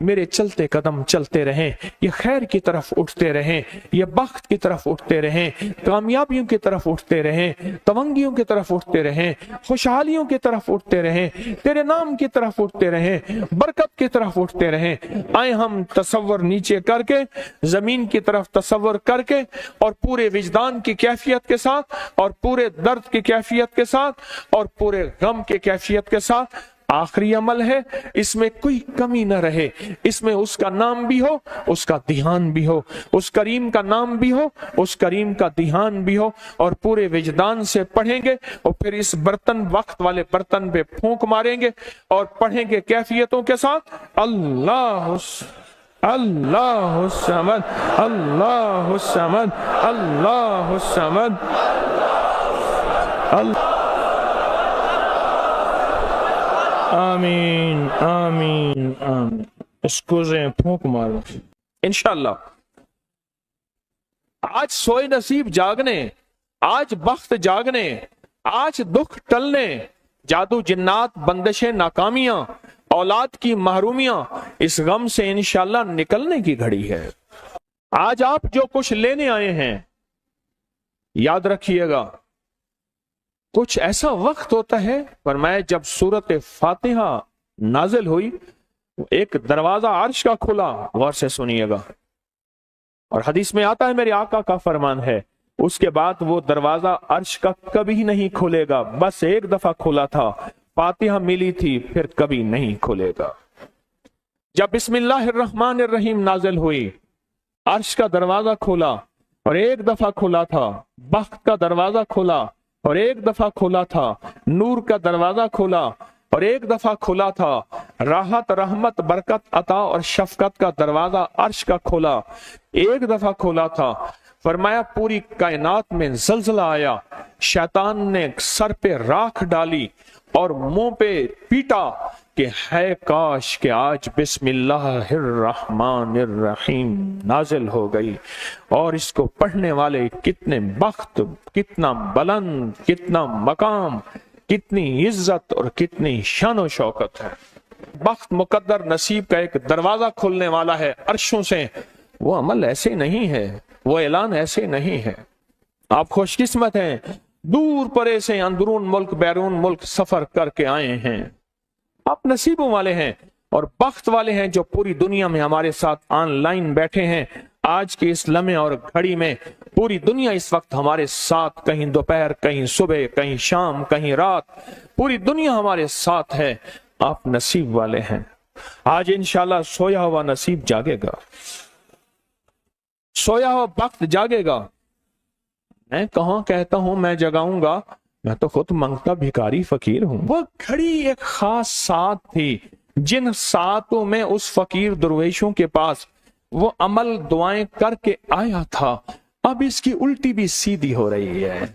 मेरे चलते कदम चलते रहें, ये खैर की तरफ उठते रहें, ये बख्त की तरफ उठते रहें, कामयाबियों की तरफ उठते रहें, तवंगियों की तरफ उठते रहें, खुशहालियों की तरफ उठते रहें, तेरे नाम की तरफ उठते रहें, बरकत की तरफ उठते रहें। आए हम तसव्वुर नीचे करके, जमीन की तरफ तसव्वुर करके, और पूरे विजदान की कैफियत के साथ, और पूरे दर्द की कैफियत के साथ, और पूरे गम की कैफियत के साथ, आखिरी अमल है, इसमें कोई कमी न रहे, इसमें उसका नाम भी हो, उसका ध्यान भी हो, उस करीम का नाम भी हो, उस करीम का ध्यान भी हो, और पूरे विजदान से पढ़ेंगे, और फिर इस बर्तन, वक्त वाले बर्तन पे फूंक मारेंगे और पढ़ेंगे कैफियतों के साथ, अल्लाह अल्लाह समद, अल्लाह समद, अल्लाह समद, आमीन आमीन आमीन। इसको फूंक मारो इंशाअल्लाह। आज सोए नसीब जागने, आज बख्त जागने, आज दुख टलने, जादू जिन्नात बंदिशें नाकामियां, औलाद की महरूमियां, इस गम से इंशाअल्लाह निकलने की घड़ी है। आज आप जो कुछ लेने आए हैं, याद रखिएगा, कुछ ऐसा वक्त होता है, फरमाया जब सूरत फातिहा नाजिल हुई, एक दरवाजा अर्श का खुला, गौर से सुनिएगा, और हदीस में आता है, मेरे आका का फरमान है, उसके बाद वो दरवाजा अर्श का कभी नहीं खुलेगा, बस एक दफा खुला था, फातिहा मिली थी, फिर कभी नहीं खुलेगा। जब बिस्मिल्लाहिर्रहमानिर्रहीम नाजिल हुई, अर्श का दरवाजा खुला और एक दफा खुला था, बख्त का दरवाजा खुला और एक दफा खुला था, नूर का दरवाजा खुला और एक दफा खुला था, राहत, रहमत, बरकत, अता और शफकत का दरवाजा अर्श का खुला, एक दफा खुला था। फरमाया पूरी कायनात में जलजला आया, शैतान ने सर पे राख डाली और मुंह पे पीटा कि है काश कि आज बिस्मिल्लाहिर्रहमानिर्रहीम नाजिल हो गई, और इसको पढ़ने वाले कितने बख्त, कितना बुलंद, कितना मकाम, कितनी इज्जत और कितनी शान शौकत है। बख्त मुकद्दर नसीब का एक दरवाजा खुलने वाला है अर्शों से। वो अमल ऐसे नहीं है, वो ऐलान ऐसे नहीं है। आप खुशकिस्मत हैं, दूर परे से अंदरून मुल्क बैरून मुल्क सफर करके आए हैं, आप नसीबों वाले हैं और बख्त वाले हैं जो पूरी दुनिया में हमारे साथ ऑनलाइन बैठे हैं। आज के इस लम्हे और घड़ी में पूरी दुनिया इस वक्त हमारे साथ, कहीं दोपहर, कहीं सुबह, कहीं शाम, कहीं रात, पूरी दुनिया हमारे साथ है। आप नसीब वाले हैं। आज इंशाल्लाह सोया हुआ नसीब जागेगा, सोया हुआ वक्त जागेगा। मैं कहां कहता हूं मैं जगाऊंगा, मैं तो खुद मांगता भिखारी फकीर हूं। वो घड़ी एक खास साथ थी, जिन सातों में उस फकीर दरवेशों के पास वो अमल दुआएं करके आया था, अब इसकी उल्टी भी सीधी हो रही है।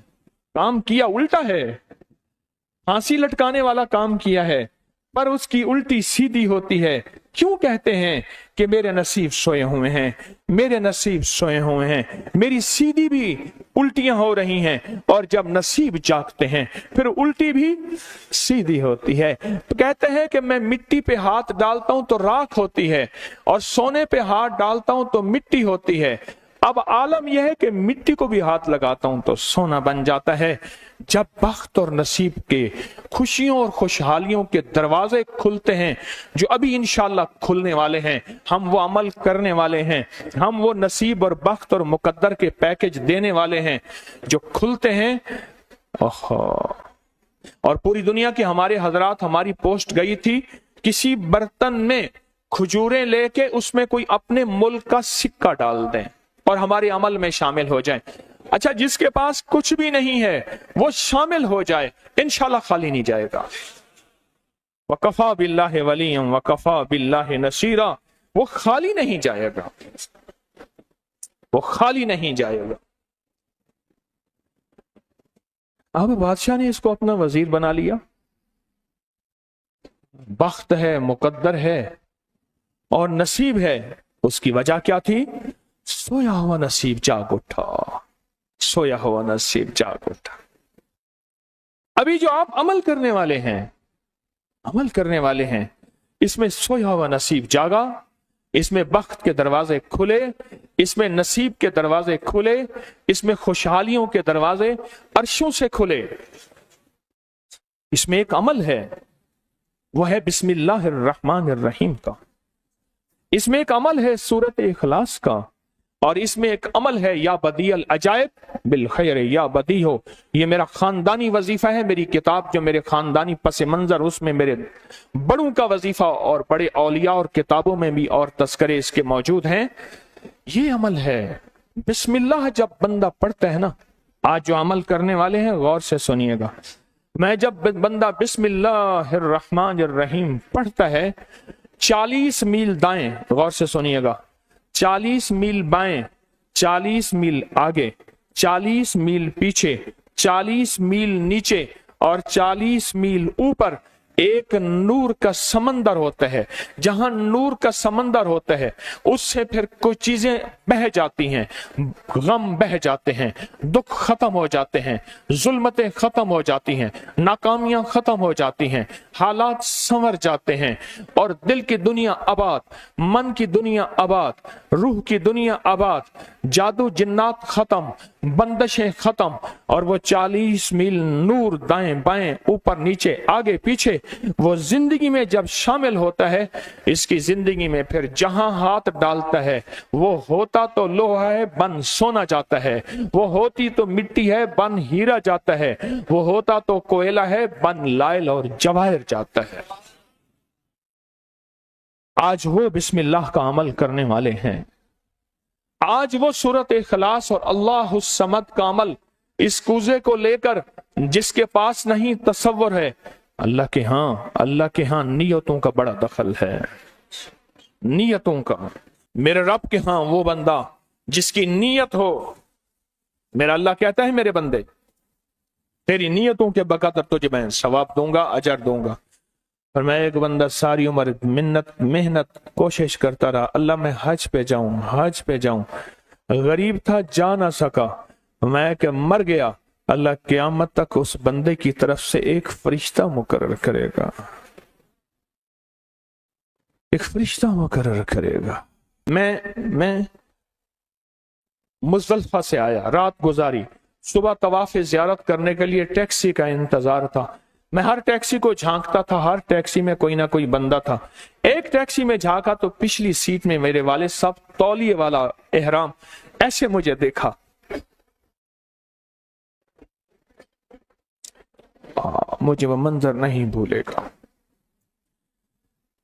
काम किया उल्टा है, फांसी लटकाने वाला काम किया है, पर उसकी उल्टी सीधी होती है। क्यों कहते हैं कि मेरे नसीब सोए हुए हैं, मेरे नसीब सोए हुए हैं, मेरी सीधी भी उल्टियां हो रही हैं, और जब नसीब जागते हैं फिर उल्टी भी सीधी होती है। तो कहते हैं कि मैं मिट्टी पे हाथ डालता हूं तो राख होती है, और सोने पे हाथ डालता हूं तो मिट्टी होती है। अब आलम यह है कि मिट्टी को भी हाथ लगाता हूं तो सोना बन जाता है। जब बख्त और नसीब के खुशियों और खुशहालियों के दरवाजे खुलते हैं, जो अभी इंशाल्लाह खुलने वाले हैं, हम वो अमल करने वाले हैं, हम वो नसीब और बख्त और मुकद्दर के पैकेज देने वाले हैं जो खुलते हैं। और पूरी दुनिया के हमारे हजरात, हमारी पोस्ट गई थी, किसी बर्तन में खजूरें लेके उसमें कोई अपने मुल्क का सिक्का डाल दें और हमारे अमल में शामिल हो जाए। अच्छा, जिसके पास कुछ भी नहीं है वो शामिल हो जाए, इंशाल्लाह खाली नहीं जाएगा। वकफा बिल्लाहि वलिय्यन वकफा बिल्लाहि नसीरा, वो खाली नहीं जाएगा, वो खाली नहीं जाएगा। अब बादशाह ने इसको अपना वजीर बना लिया। बख्त है, मुकद्दर है और नसीब है। उसकी वजह क्या थी? सोया हुआ नसीब जाग उठा, सोया हुआ नसीब जाग उठा। अभी जो आप अमल करने वाले हैं, अमल करने वाले हैं, इसमें सोया हुआ नसीब जागा इसमें बख्त के दरवाजे खुले, इसमें नसीब के दरवाजे खुले, इसमें खुशहालियों के दरवाजे अर्शों से खुले। इसमें एक अमल है, वो है बिस्मिल्लाहिर्रहमानिर्रहीम का। इसमें एक अमल है सूरत इखलास का, और इसमें एक अमल है या बदी अल अजायब बिल खैर या बदी हो। ये मेरा खानदानी वजीफा है, मेरी किताब जो मेरे खानदानी पस मंजर, उसमें मेरे बड़ों का वजीफा और बड़े औलिया और किताबों में भी और तस्करे इसके मौजूद हैं। ये अमल है बिस्मिल्लाह। जब बंदा पढ़ता है ना, आज जो अमल करने वाले हैं गौर से सुनिएगा, मैं जब बंदा बिस्मिल्लाहिर्रहमानिर्रहीम पढ़ता है, 40 मील दाएं, गौर से सुनिएगा, 40 मील बाएं, 40 मील आगे, 40 मील पीछे, 40 मील नीचे और 40 मील ऊपर एक नूर का समंदर होता है। जहां नूर का समंदर होता है उससे फिर कुछ चीजें बह जाती हैं, गम बह जाते हैं, दुख खत्म हो जाते हैं, जुल्मतें खत्म हो जाती हैं, नाकामियां खत्म हो जाती हैं, हालात संवर जाते हैं और दिल की दुनिया आबाद, मन की दुनिया आबाद, रूह की दुनिया आबाद, जादू जिन्नात खत्म, बंदशें खत्म, और वो 40 मील नूर दाएं बाएं ऊपर नीचे आगे पीछे वो जिंदगी में जब शामिल होता है, इसकी जिंदगी में फिर जहां हाथ डालता है वो होता तो लोहा है बन सोना जाता है, वो होती तो मिट्टी है बन हीरा जाता है, वो होता तो कोयला है बन लाइल और जवाहिर जाता है। आज वो बिस्मिल्लाह का अमल करने वाले हैं, आज वो सूरत इखलास और अल्लाह समद का अमल, इस कूजे को लेकर जिसके पास नहीं तसव्वुर है, अल्लाह के यहाँ नियतों का बड़ा दखल है, नियतों का। मेरे रब के यहाँ वो बंदा जिसकी नियत हो, मेरा अल्लाह कहता है मेरे बंदे तेरी नियतों के बकदर तुझे मैं सवाब दूंगा, अजर दूंगा। और मैं एक बंदा सारी उम्र मेहनत कोशिश करता रहा, अल्लाह मैं हज पे जाऊं, गरीब था जा ना सका, मैं कि मर गया, अल्लाह क़यामत तक उस बंदे की तरफ से एक फरिश्ता मुकर्रर करेगा, एक फरिश्ता मुकर्रर करेगा। मैं मुज़दलिफ़ा से आया, रात गुजारी, सुबह तवाफ़ ज़ियारत करने के लिए टैक्सी का इंतजार था। मैं हर टैक्सी को झांकता था, हर टैक्सी में कोई ना कोई बंदा था। एक टैक्सी में झांका तो पिछली सीट में मेरे वाले साहब तौलिए वाला एहराम, ऐसे मुझे देखा, मुझे वो मंजर नहीं भूलेगा।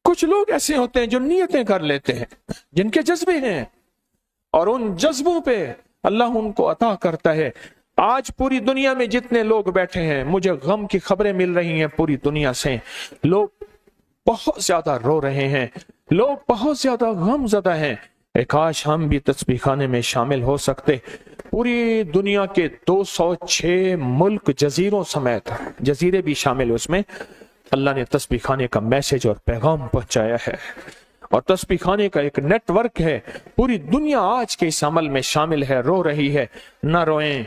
कुछ लोग ऐसे होते हैं जो नियतें कर लेते हैं, जिनके जज्बे हैं, और उन जज्बों पे अल्लाह उनको अता करता है। आज पूरी दुनिया में जितने लोग बैठे हैं, मुझे गम की खबरें मिल रही हैं पूरी दुनिया से, लोग बहुत ज्यादा रो रहे हैं, लोग बहुत ज्यादा गमज़दा हैं। काश हम भी तस्बीह खाने में शामिल हो सकते। पूरी दुनिया के 206 मुल्क जजीरों समेत, जजीरे भी शामिल, उसमें अल्लाह ने तस्बीह खाने का मैसेज और पैगाम पहुंचाया है, और तस्बीह खाने का एक नेटवर्क है। पूरी दुनिया आज के इस अमल में शामिल है, रो रही है। ना रोएं,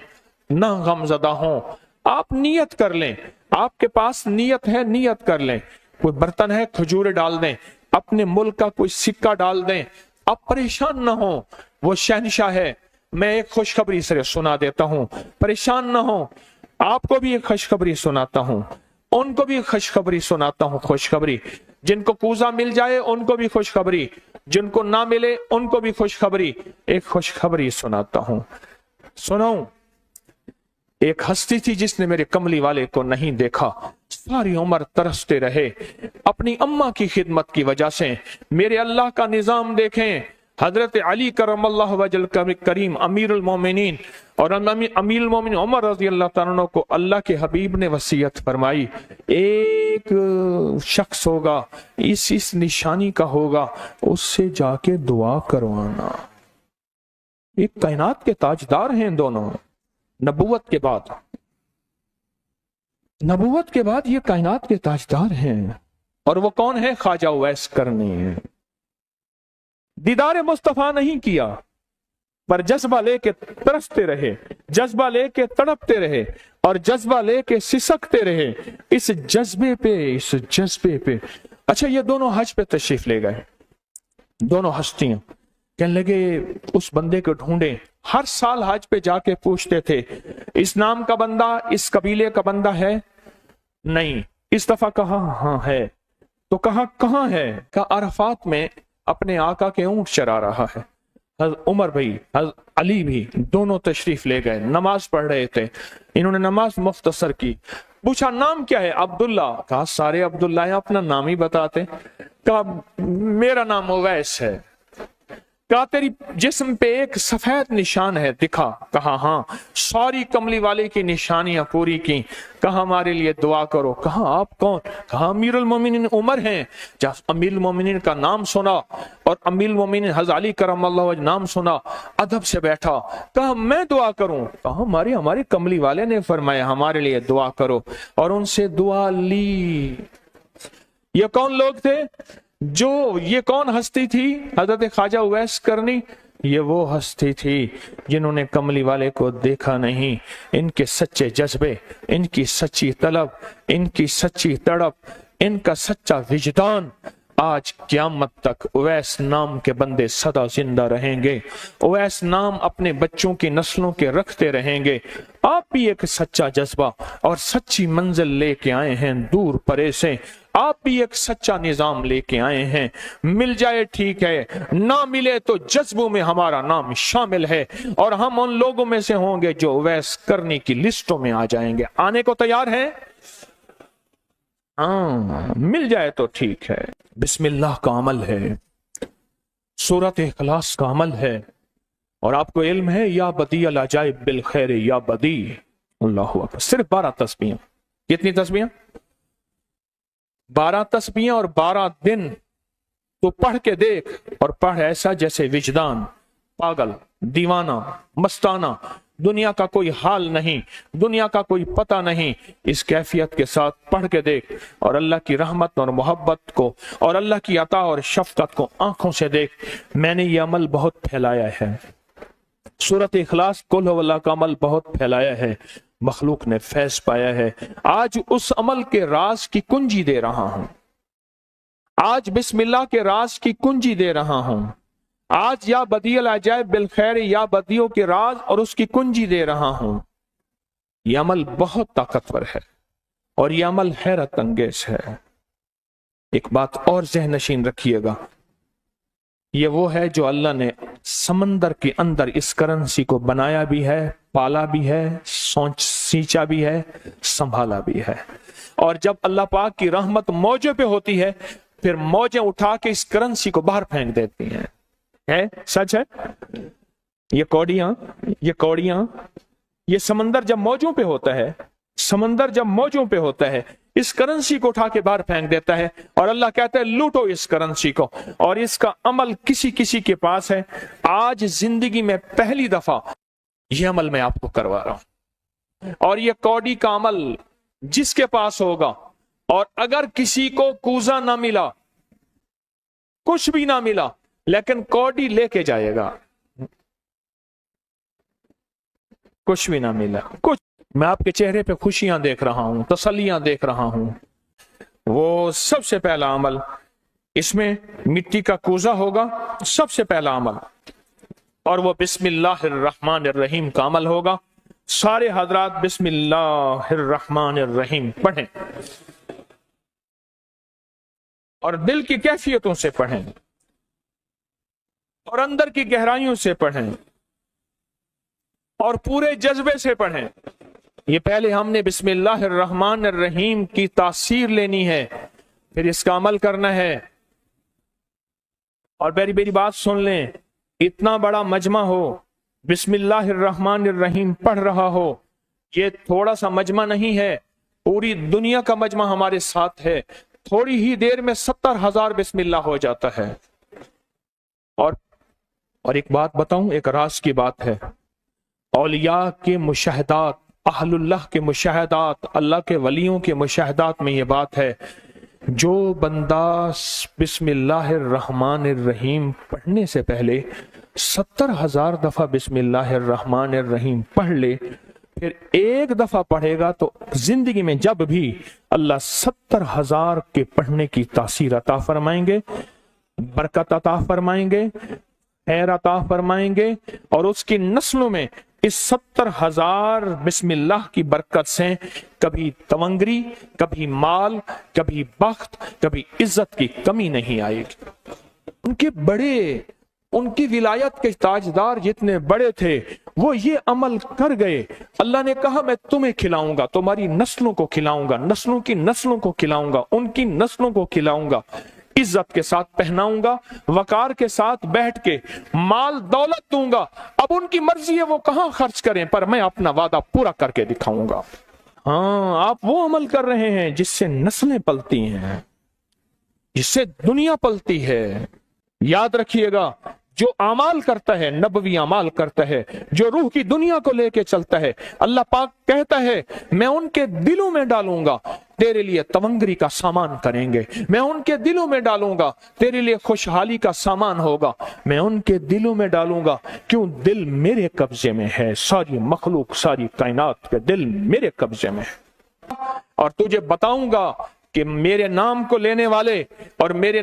ना गमज़दा हों, आप नियत कर लें, आपके पास नियत है, नियत कर लें। कोई बर्तन है, खजूर डाल दें, अपने मुल्क का कोई सिक्का डाल दें, आप परेशान ना हो, वो शहनशाह है। मैं एक खुशखबरी से सुना देता हूं, परेशान ना हो, आपको भी एक खुशखबरी सुनाता हूं, उनको भी खुशखबरी सुनाता हूं। खुशखबरी, जिनको कूजा मिल जाए उनको भी खुशखबरी, जिनको ना मिले उनको भी खुशखबरी। एक खुशखबरी सुनाता हूं, सुनाऊं। एक हस्ती थी जिसने मेरे कमली वाले को नहीं देखा, सारी उम्र तरसते रहे अपनी अम्मा की खिदमत की वजह से। मेरे अल्लाह का निजाम देखें, हजरत अली करमल्लाहु वजल करीम अमीरुल मोमिनीन और अमीरुल मोमिनीन उमर रज़ी अल्लाह तआला अन्हु को अल्लाह के हबीब ने वसीयत फरमाई, एक शख्स होगा, इस निशानी का होगा, उससे जाके दुआ करवाना। एक कायनात के ताजदार हैं दोनों, नबूवत के बाद ये कायनात के ताजदार हैं। और वो कौन है? ख्वाजा उवैस करनी है। दीदार मुस्तफा नहीं किया, पर जज्बा लेके तरसते रहे, जज्बा लेके तड़पते रहे और जज्बा लेके सिसकते रहे। इस जज्बे पे अच्छा, ये दोनों हज पे तशरीफ ले गए। दोनों हस्तियां। कहने लगे उस बंदे को ढूंढे। हर साल हज पे जाके पूछते थे इस नाम का बंदा, इस कबीले का बंदा है? नहीं। इस दफा कहा हाँ है। तो कहा कहाँ है? कहा अरफात में अपने आका के ऊंट चरा रहा है। हज़रत उमर भी हज़रत अली भी दोनों तशरीफ ले गए, नमाज पढ़ रहे थे। इन्होंने नमाज मुख्तसर की। पूछा नाम क्या है? अब्दुल्ला। कहा सारे अब्दुल्ला हैं, अपना नाम ही बताते। कहा मेरा नाम उवैस है। कहा तेरी जिस्म पे एक सफेद निशान है, दिखा। कहा हाँ। सारी कमली वाले की निशानियां पूरी की। कहा हमारे लिए दुआ करो। कहा आप कौन? कहा अमीरुल मोमिनीन उमर हैं। जब अमीरुल मोमिनीन का नाम सुना और अमीरुल मोमिनीन हज़रत अली करमल्लाहु वजह नाम सुना, अदब से बैठा। कहा मैं दुआ करूं? कहा हमारे कमली वाले ने फरमाया हमारे लिए दुआ करो, और उनसे दुआ ली। ये कौन लोग थे? ये कौन हस्ती थी? हजरत ख्वाजा उवैस करनी। ये वो हस्ती थी जिन्होंने कमली वाले को देखा नहीं। इनके सच्चे जज्बे, इनकी सच्ची तलब, इनकी सच्ची तड़प, इनका सच्चा विजदान, आज क़यामत तक उवैस नाम के बंदे सदा जिंदा रहेंगे। उवैस नाम अपने बच्चों की नस्लों के रखते रहेंगे। आप भी एक सच्चा जज्बा और सच्ची मंजिल लेके आए हैं दूर परे से। आप भी एक सच्चा निजाम लेके आए हैं। मिल जाए ठीक है, ना मिले तो जज्बों में हमारा नाम शामिल है, और हम उन लोगों में से होंगे जो उवैस करने की लिस्टों में आ जाएंगे। आने को तैयार हैं? हाँ, मिल जाए तो ठीक है। बिस्मिल्लाह का अमल है, सूरत इखलास का अमल है, और आपको इल्म है या बदी अल अजाइब बिल खैर या बदी। अल्लाहु अकबर। सिर्फ 12 तस्बीहां। कितनी तस्बीहां? 12 तस्बीहां और 12 दिन। तो पढ़ के देख, और पढ़ ऐसा जैसे विजदान पागल, दीवाना, मस्ताना, दुनिया का कोई हाल नहीं, दुनिया का कोई पता नहीं, इस कैफियत के साथ पढ़ के देख, और अल्लाह की रहमत और मोहब्बत को और अल्लाह की अता और शफकत को आंखों से देख। मैंने ये अमल बहुत फैलाया है, सूरत इखलास कुल हुवल्लाह का अमल बहुत फैलाया है, मखलूक ने फैज पाया है। आज उस अमल के राज की कुंजी दे रहा हूं। आज बिस्मिल्लाह के राज की कुंजी दे रहा हूं। आज या बदियल अजाइब बिल खैर या बदियों के राज और उसकी कुंजी दे रहा हूं। यह अमल बहुत ताकतवर है और यह अमल हैरत अंगेज है। एक बात और ज़हन नशीन रखिएगा, ये वो है जो अल्लाह ने समंदर के अंदर इस करेंसी को बनाया भी है, पाला भी है, सींचा भी है, संभाला भी है। और जब अल्लाह पाक की रहमत मौजे पे होती है, फिर मौजें उठा के इस करेंसी को बाहर फेंक देती हैं। है सच है। ये कौड़ियां, ये समंदर जब मौजों पे होता है, समंदर जब मौजों पे होता है, इस करेंसी को उठा के बाहर फेंक देता है, और अल्लाह कहता है लूटो इस करेंसी को। और इसका अमल किसी किसी के पास है। आज जिंदगी में पहली दफा यह अमल मैं आपको करवा रहा हूं। और यह कौड़ी का अमल जिसके पास होगा, और अगर किसी को कूजा ना मिला, कुछ भी ना मिला, लेकिन कौड़ी लेके जाएगा, कुछ भी ना मिला, कुछ, मैं आपके चेहरे पे खुशियां देख रहा हूं, तसल्लियां देख रहा हूं। वो सबसे पहला अमल, इसमें मिट्टी का कूजा होगा, सबसे पहला अमल, और वो बिस्मिल्लाहिर्रहमानिर्रहीम का अमल होगा। सारे हजरात बिस्मिल्लाहिर्रहमानिर्रहीम पढ़ें, और दिल की कैफियतों से पढ़ें, और अंदर की गहराइयों से पढ़ें, और पूरे जज्बे से पढ़ें। ये पहले हमने बिस्मिल्लाहिर्रहमानिर्रहीम की तासीर लेनी है, फिर इसका अमल करना है। और मेरी बात सुन लें, इतना बड़ा मजमा हो, बिस्मिल्लाहिर्रहमानिर्रहीम पढ़ रहा हो, ये थोड़ा सा मजमा नहीं है, पूरी दुनिया का मजमा हमारे साथ है। थोड़ी ही देर में 70,000 बिस्मिल्लाह हो जाता है। और एक बात बताऊं, एक राज की बात है, औलिया के मुशाहदात, अहलुल्लाह के मुशाहदात, अल्लाह के वलियों के मुशाहदात में ये बात है, जो बंदा बिस्मिल्लाहिर्रहमानिर्रहीम पढ़ने से पहले 70,000 दफा बिस्मिल्लाहिर्रहमानिर्रहीम पढ़ ले, फिर एक दफा पढ़ेगा तो जिंदगी में जब भी अल्लाह 70,000 के पढ़ने की तासीर अता फरमाएंगे। برکت عطا فرمائیں گے، خیر عطا فرمائیں گے، اور اس کی نسلوں میں اس 70,000 بسم اللہ کی برکت سے کبھی تونگری، کبھی مال، کبھی بخت، کبھی عزت کی کمی نہیں آئے گی۔ ان کے بڑے، ان کی ولایت کے تاجدار جتنے بڑے تھے وہ یہ عمل کر گئے۔ اللہ نے کہا میں تمہیں کھلاؤں گا، تمہاری نسلوں کو کھلاؤں گا، نسلوں کی نسلوں کو کھلاؤں گا، ان کی نسلوں کو کھلاؤں گا، عزت کے ساتھ پہناؤں گا، وقار کے ساتھ بیٹھ کے مال دولت دوں گا۔ اب ان کی مرضی ہے وہ کہاں خرچ کریں، پر میں اپنا وعدہ پورا کر کے دکھاؤں گا۔ ہاں، آپ وہ عمل کر رہے ہیں جس سے نسلیں پلتی ہیں، جس سے دنیا پلتی ہے۔ یاد رکھیے گا، جو اعمال کرتا ہے، نبوی اعمال کرتا ہے، جو روح کی دنیا کو لے کے چلتا ہے، اللہ پاک کہتا ہے میں ان کے دلوں میں ڈالوں گا، تیرے لیے تونگری کا سامان کریں گے، میں ان کے دلوں میں ڈالوں گا، تیرے لیے خوشحالی کا سامان ہوگا، میں ان کے دلوں میں ڈالوں گا۔ کیوں؟ دل میرے قبضے میں ہے، ساری مخلوق، ساری کائنات کے دل میرے قبضے میں ہے۔ اور تجھے بتاؤں گا کہ میرے نام کو لینے والے اور میرے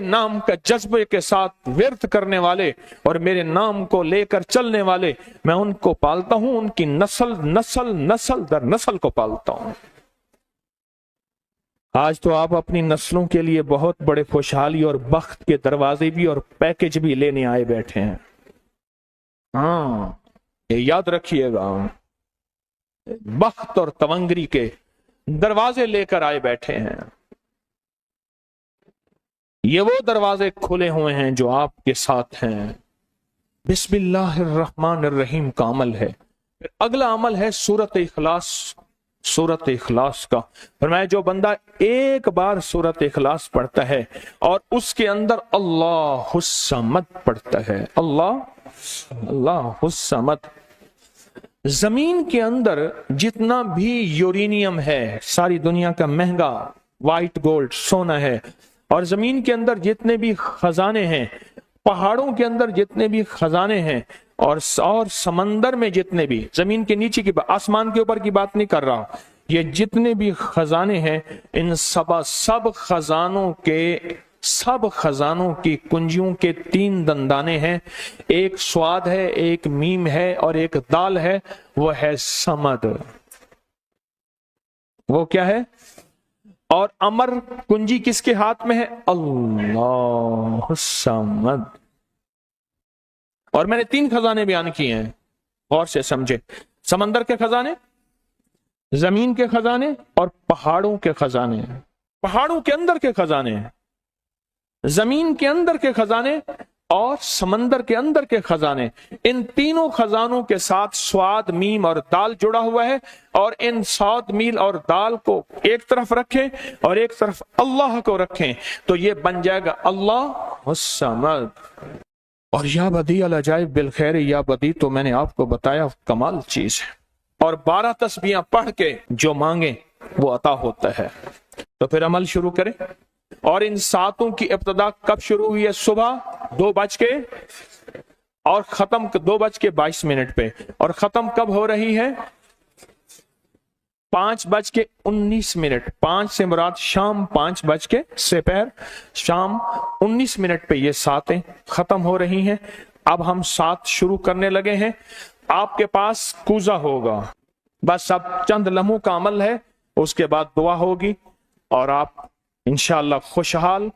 نام کا جذبے کے ساتھ ورد کرنے والے اور میرے نام کو لے کر چلنے والے، میں ان کو پالتا ہوں، ان کی نسل در نسل کو پالتا ہوں۔ آج تو آپ اپنی نسلوں کے لیے بہت بڑے خوشحالی اور بخت کے دروازے بھی اور پیکج بھی لینے آئے بیٹھے ہیں۔ ہاں، یہ یاد رکھیے گا، بخت اور تونگری کے دروازے لے کر آئے بیٹھے ہیں۔ یہ وہ دروازے کھلے ہوئے ہیں جو آپ کے ساتھ ہیں۔ بسم اللہ الرحمن الرحیم کا عمل ہے۔ پھر اگلا عمل ہے سورۃ اخلاص، سورۃ اخلاص کا۔ فرمایا جو بندہ ایک بار سورۃ اخلاص پڑھتا ہے اور اس کے اندر اللہ الصمد پڑھتا ہے، اللہ الصمد، زمین کے اندر جتنا بھی یورینیم ہے، ساری دنیا کا مہنگا وائٹ گولڈ سونا ہے، اور زمین کے اندر جتنے بھی خزانے ہیں، پہاڑوں کے اندر جتنے بھی خزانے ہیں، اور سمندر میں جتنے بھی، زمین کے نیچے کی، آسمان کے اوپر کی بات نہیں کر رہا، یہ جتنے بھی خزانے ہیں، ان سب خزانوں کی کنجیوں کے 3 دندانے ہیں، ایک سواد ہے، ایک میم ہے، اور ایک دال ہے، وہ ہے سمد۔ وہ کیا ہے؟ اور امر کنجی کس کے ہاتھ میں ہے؟ اللہ الصمد۔ اور میں نے 3 خزانے بیان کیے ہیں، غور سے سمجھے، سمندر کے خزانے، زمین کے خزانے، اور پہاڑوں کے خزانے، پہاڑوں کے اندر کے خزانے، زمین کے اندر کے خزانے اور سمندر کے اندر کے خزانے۔ ان تینوں خزانوں کے ساتھ سواد، میم اور دال جڑا ہوا ہے، اور ان سواد، میم اور دال کو ایک طرف رکھیں اور ایک طرف اللہ کو رکھیں تو یہ بن جائے گا اللہ الصمد۔ اور یا بدیع العجائب بالخیر، یا بدیع تو میں نے آپ کو بتایا کمال چیز ہے، اور 12 تسبیحاں پڑھ کے جو مانگیں وہ عطا ہوتا ہے۔ تو پھر عمل شروع کریں۔ اور ان 7 کی ابتدا کب شروع ہوئی ہے؟ صبح 2 بج کے، اور ختم 2 بج کے 22 منٹ پہ، اور ختم کب ہو رہی ہے؟ 5 بج کے 19 منٹ۔ 5 سے مراد شام 5 بج کے سپہر شام 19 منٹ پہ یہ 7 ختم ہو رہی ہیں۔ اب ہم 7 شروع کرنے لگے ہیں۔ آپ کے پاس کوزہ ہوگا، بس اب چند لمحوں کا عمل ہے، اس کے بعد دعا ہوگی، اور آپ انشاءاللہ خوشحال،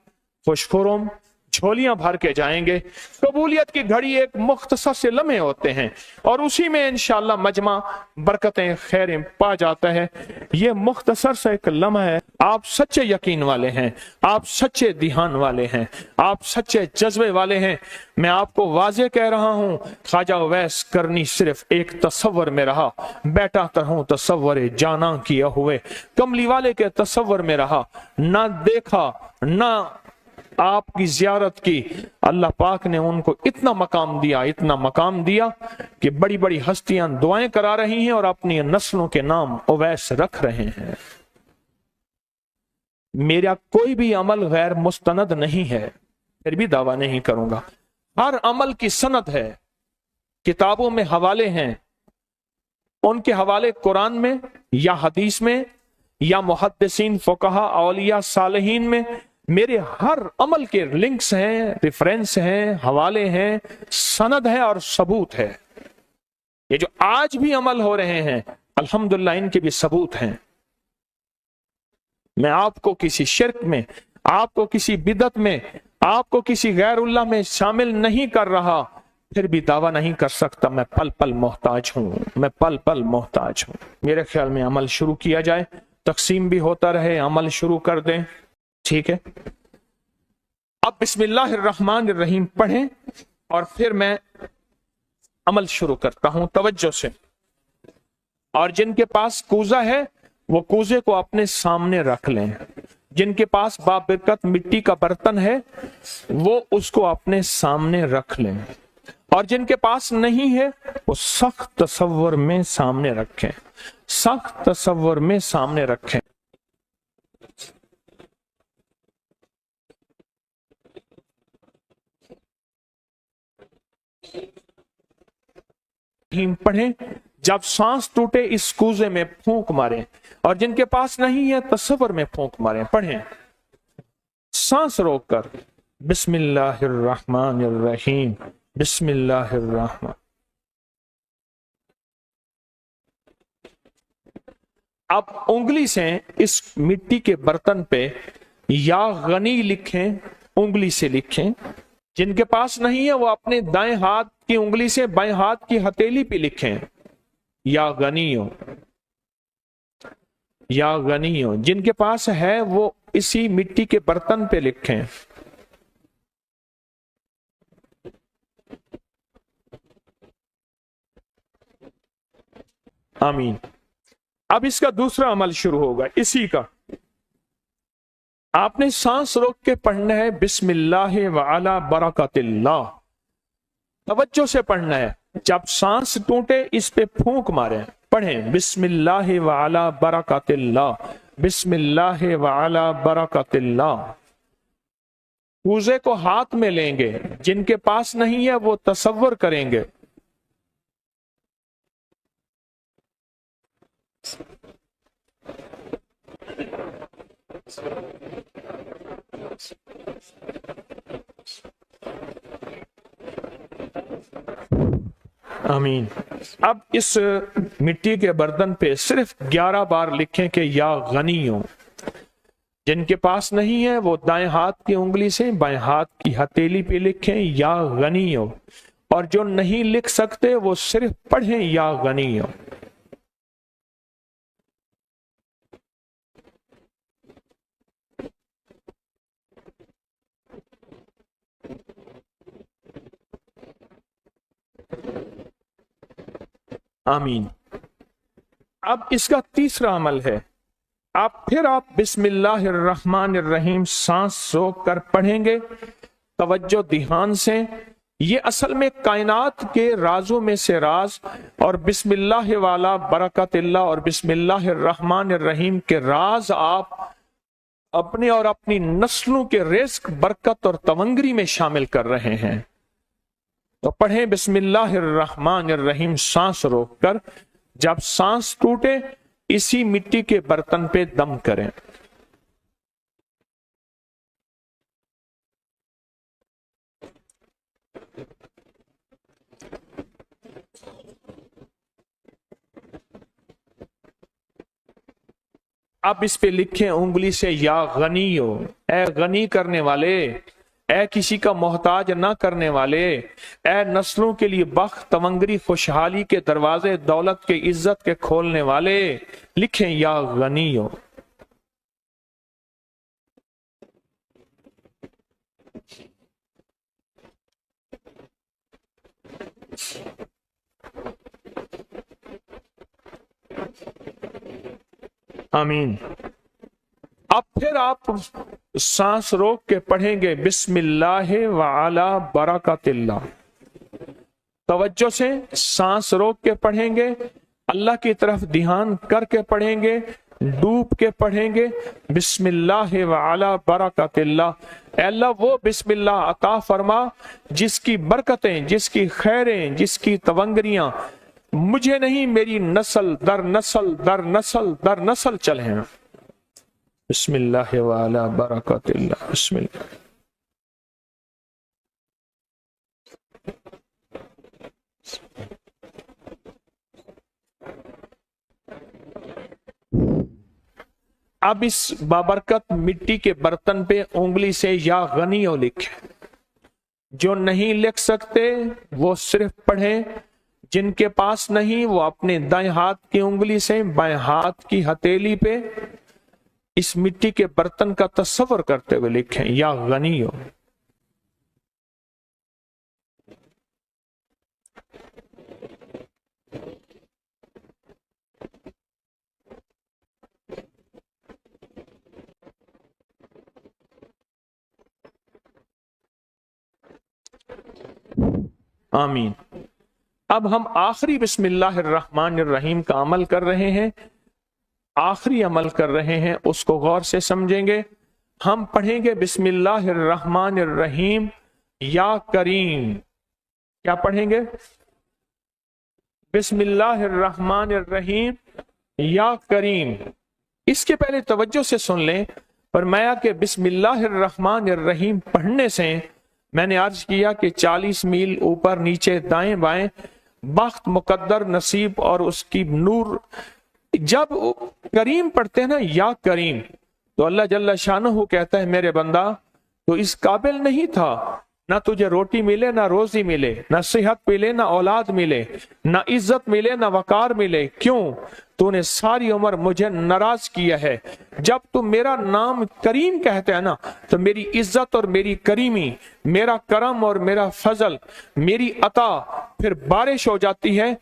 خوش خرم، جھولیاں بھر کے جائیں گے۔ قبولیت کی گھڑی ایک مختصر سے لمحے ہوتے ہیں، اور اسی میں انشاءاللہ مجمع برکتیں، خیریں پا جاتا ہے۔ یہ مختصر سے ایک لمحہ ہے۔ آپ سچے یقین والے ہیں، آپ سچے دھیان والے ہیں، آپ سچے جذبے والے ہیں۔ میں آپ کو واضح کہہ رہا ہوں، خواجہ اویس کرنی صرف ایک تصور میں رہا، بیٹا ترہوں تصور جانا کیا ہوئے، کملی والے کے تصور میں رہا، نہ دیکھا نہ آپ کی زیارت کی۔ اللہ پاک نے ان کو اتنا مقام دیا کہ بڑی بڑی ہستیاں دعائیں کرا رہی ہیں اور اپنی نسلوں کے نام اویس رکھ رہے ہیں۔ میرا کوئی بھی عمل غیر مستند نہیں ہے، پھر بھی دعویٰ نہیں کروں گا۔ ہر عمل کی سند ہے، کتابوں میں حوالے ہیں، ان کے حوالے قرآن میں یا حدیث میں یا محدثین، فقہا، اولیاء، صالحین میں میرے ہر عمل کے لنکس ہیں، ریفرنس ہیں، حوالے ہیں، سند ہے اور ثبوت ہے۔ یہ جو آج بھی عمل ہو رہے ہیں الحمدللہ ان کے بھی ثبوت ہیں۔ میں آپ کو کسی شرک میں، آپ کو کسی بدعت میں، آپ کو کسی غیر اللہ میں شامل نہیں کر رہا، پھر بھی دعویٰ نہیں کر سکتا میں پل پل محتاج ہوں، میں پل پل محتاج ہوں۔ میرے خیال میں عمل شروع کیا جائے، تقسیم بھی ہوتا رہے، عمل شروع کر دیں، ٹھیک ہے؟ اب بسم اللہ الرحمن الرحیم پڑھیں اور پھر میں عمل شروع کرتا ہوں توجہ سے۔ اور جن کے پاس کوزہ ہے وہ کوزے کو اپنے سامنے رکھ لیں، جن کے پاس بابرکت مٹی کا برتن ہے وہ اس کو اپنے سامنے رکھ لیں، اور جن کے پاس نہیں ہے وہ سخت تصور میں سامنے رکھیں، سخت تصور میں سامنے رکھیں۔ پڑھیں، جب سانس ٹوٹے اس کوزے میں پھونک ماریں، اور جن کے پاس نہیں ہے تصور میں پھونک ماریں۔ پڑھیں سانس روک کر، بسم اللہ الرحمن الرحیم، بسم اللہ الرحمن۔ اب انگلی سے اس مٹی کے برتن پہ یا غنی لکھیں، انگلی سے لکھیں۔ جن کے پاس نہیں ہے وہ اپنے دائیں ہاتھ کی انگلی سے بائیں ہاتھ کی ہتھیلی پہ لکھیں، یا غنیو، یا غنیو۔ جن کے پاس ہے وہ اسی مٹی کے برتن پہ لکھیں۔ آمین۔ اب اس کا دوسرا عمل شروع ہوگا اسی کا۔ آپ نے سانس روک کے پڑھنا ہے بسم اللہ وعلی برکت اللہ، توجہ سے پڑھنا ہے۔ جب سانس ٹوٹے اس پہ پھونک ماریں۔ پڑھیں بسم اللہ وعلی برکت اللہ، بسم اللہ وعلی برکت اللہ۔ کوزے کو ہاتھ میں لیں گے، جن کے پاس نہیں ہے وہ تصور کریں گے۔ آمین۔ اب اس مٹی کے برتن پہ صرف 11 بار لکھیں کہ یا غنیوں۔ جن کے پاس نہیں ہے وہ دائیں ہاتھ کی انگلی سے بائیں ہاتھ کی ہتھیلی پہ لکھیں یا غنیوں، اور جو نہیں لکھ سکتے وہ صرف پڑھیں یا غنیوں۔ آمین۔ اب اس کا تیسرا عمل ہے، پھر آپ بسم اللہ الرحمن الرحیم سانس روک کر پڑھیں گے، توجہ دھیان سے۔ یہ اصل میں کائنات کے رازوں میں سے راز، اور بسم اللہ والا برکت اللہ اور بسم اللہ الرحمن الرحیم کے راز آپ اپنے اور اپنی نسلوں کے رزق، برکت اور تونگری میں شامل کر رہے ہیں۔ تو پڑھیں بسم اللہ الرحمن الرحیم سانس روک کر، جب سانس ٹوٹے اسی مٹی کے برتن پہ دم کریں۔ اب اس پہ لکھیں انگلی سے یا غنیو، اے غنی کرنے والے، اے کسی کا محتاج نہ کرنے والے، اے نسلوں کے لیے بخت، تونگری، خوشحالی کے دروازے، دولت کے، عزت کے کھولنے والے، لکھیں یا غنیو۔ آمین۔ اب پھر آپ سانس روک کے پڑھیں گے بسم اللہ وعلی برکت اللہ، توجہ سے سانس روک کے پڑھیں گے، اللہ کی طرف دھیان کر کے پڑھیں گے، ڈوب کے پڑھیں گے بسم اللہ وعلی برکت اللہ۔ اے اللہ وہ بسم اللہ عطا فرما جس کی برکتیں، جس کی خیریں، جس کی تونگریاں مجھے نہیں، میری نسل در نسل در نسل در نسل چلیں۔ بسم اللہ وعلی برکات اللہ، بسم اللہ۔ اب اس بابرکت مٹی کے برتن پہ انگلی سے یا غنیو لکھیں۔ جو نہیں لکھ سکتے وہ صرف پڑھیں، جن کے پاس نہیں وہ اپنے دائیں ہاتھ کی انگلی سے بائیں ہاتھ کی ہتھیلی پہ اس مٹی کے برتن کا تصور کرتے ہوئے لکھیں، یا غنیو۔ آمین۔ اب ہم آخری بسم اللہ الرحمن الرحیم کا عمل کر رہے ہیں، آخری عمل کر رہے ہیں، اس کو غور سے سمجھیں گے۔ ہم پڑھیں گے بسم اللہ الرحمن الرحیم یا کریم۔ کیا پڑھیں گے؟ بسم اللہ الرحمن الرحیم یا کریم۔ اس کے پہلے توجہ سے سن لیں، فرمایا کہ بسم اللہ الرحمن الرحیم پڑھنے سے میں نے عرض کیا کہ 40 میل اوپر نیچے دائیں بائیں بخت، مقدر، نصیب اور اس کی نور۔ جب کریم پڑھتے ہیں نا، یا کریم، تو اللہ جل شانہ کہتا ہے میرے بندہ تو اس قابل نہیں تھا، نہ تجھے روٹی ملے، نہ روزی ملے، نہ صحت ملے، نہ اولاد ملے، نہ عزت ملے، نہ وقار ملے۔ کیوں؟ تو نے ساری عمر مجھے ناراض کیا ہے۔ جب تم میرا نام کریم کہتے ہیں نا، تو میری عزت اور میری کریمی، میرا کرم اور میرا فضل، میری عطا پھر بارش ہو جاتی ہے۔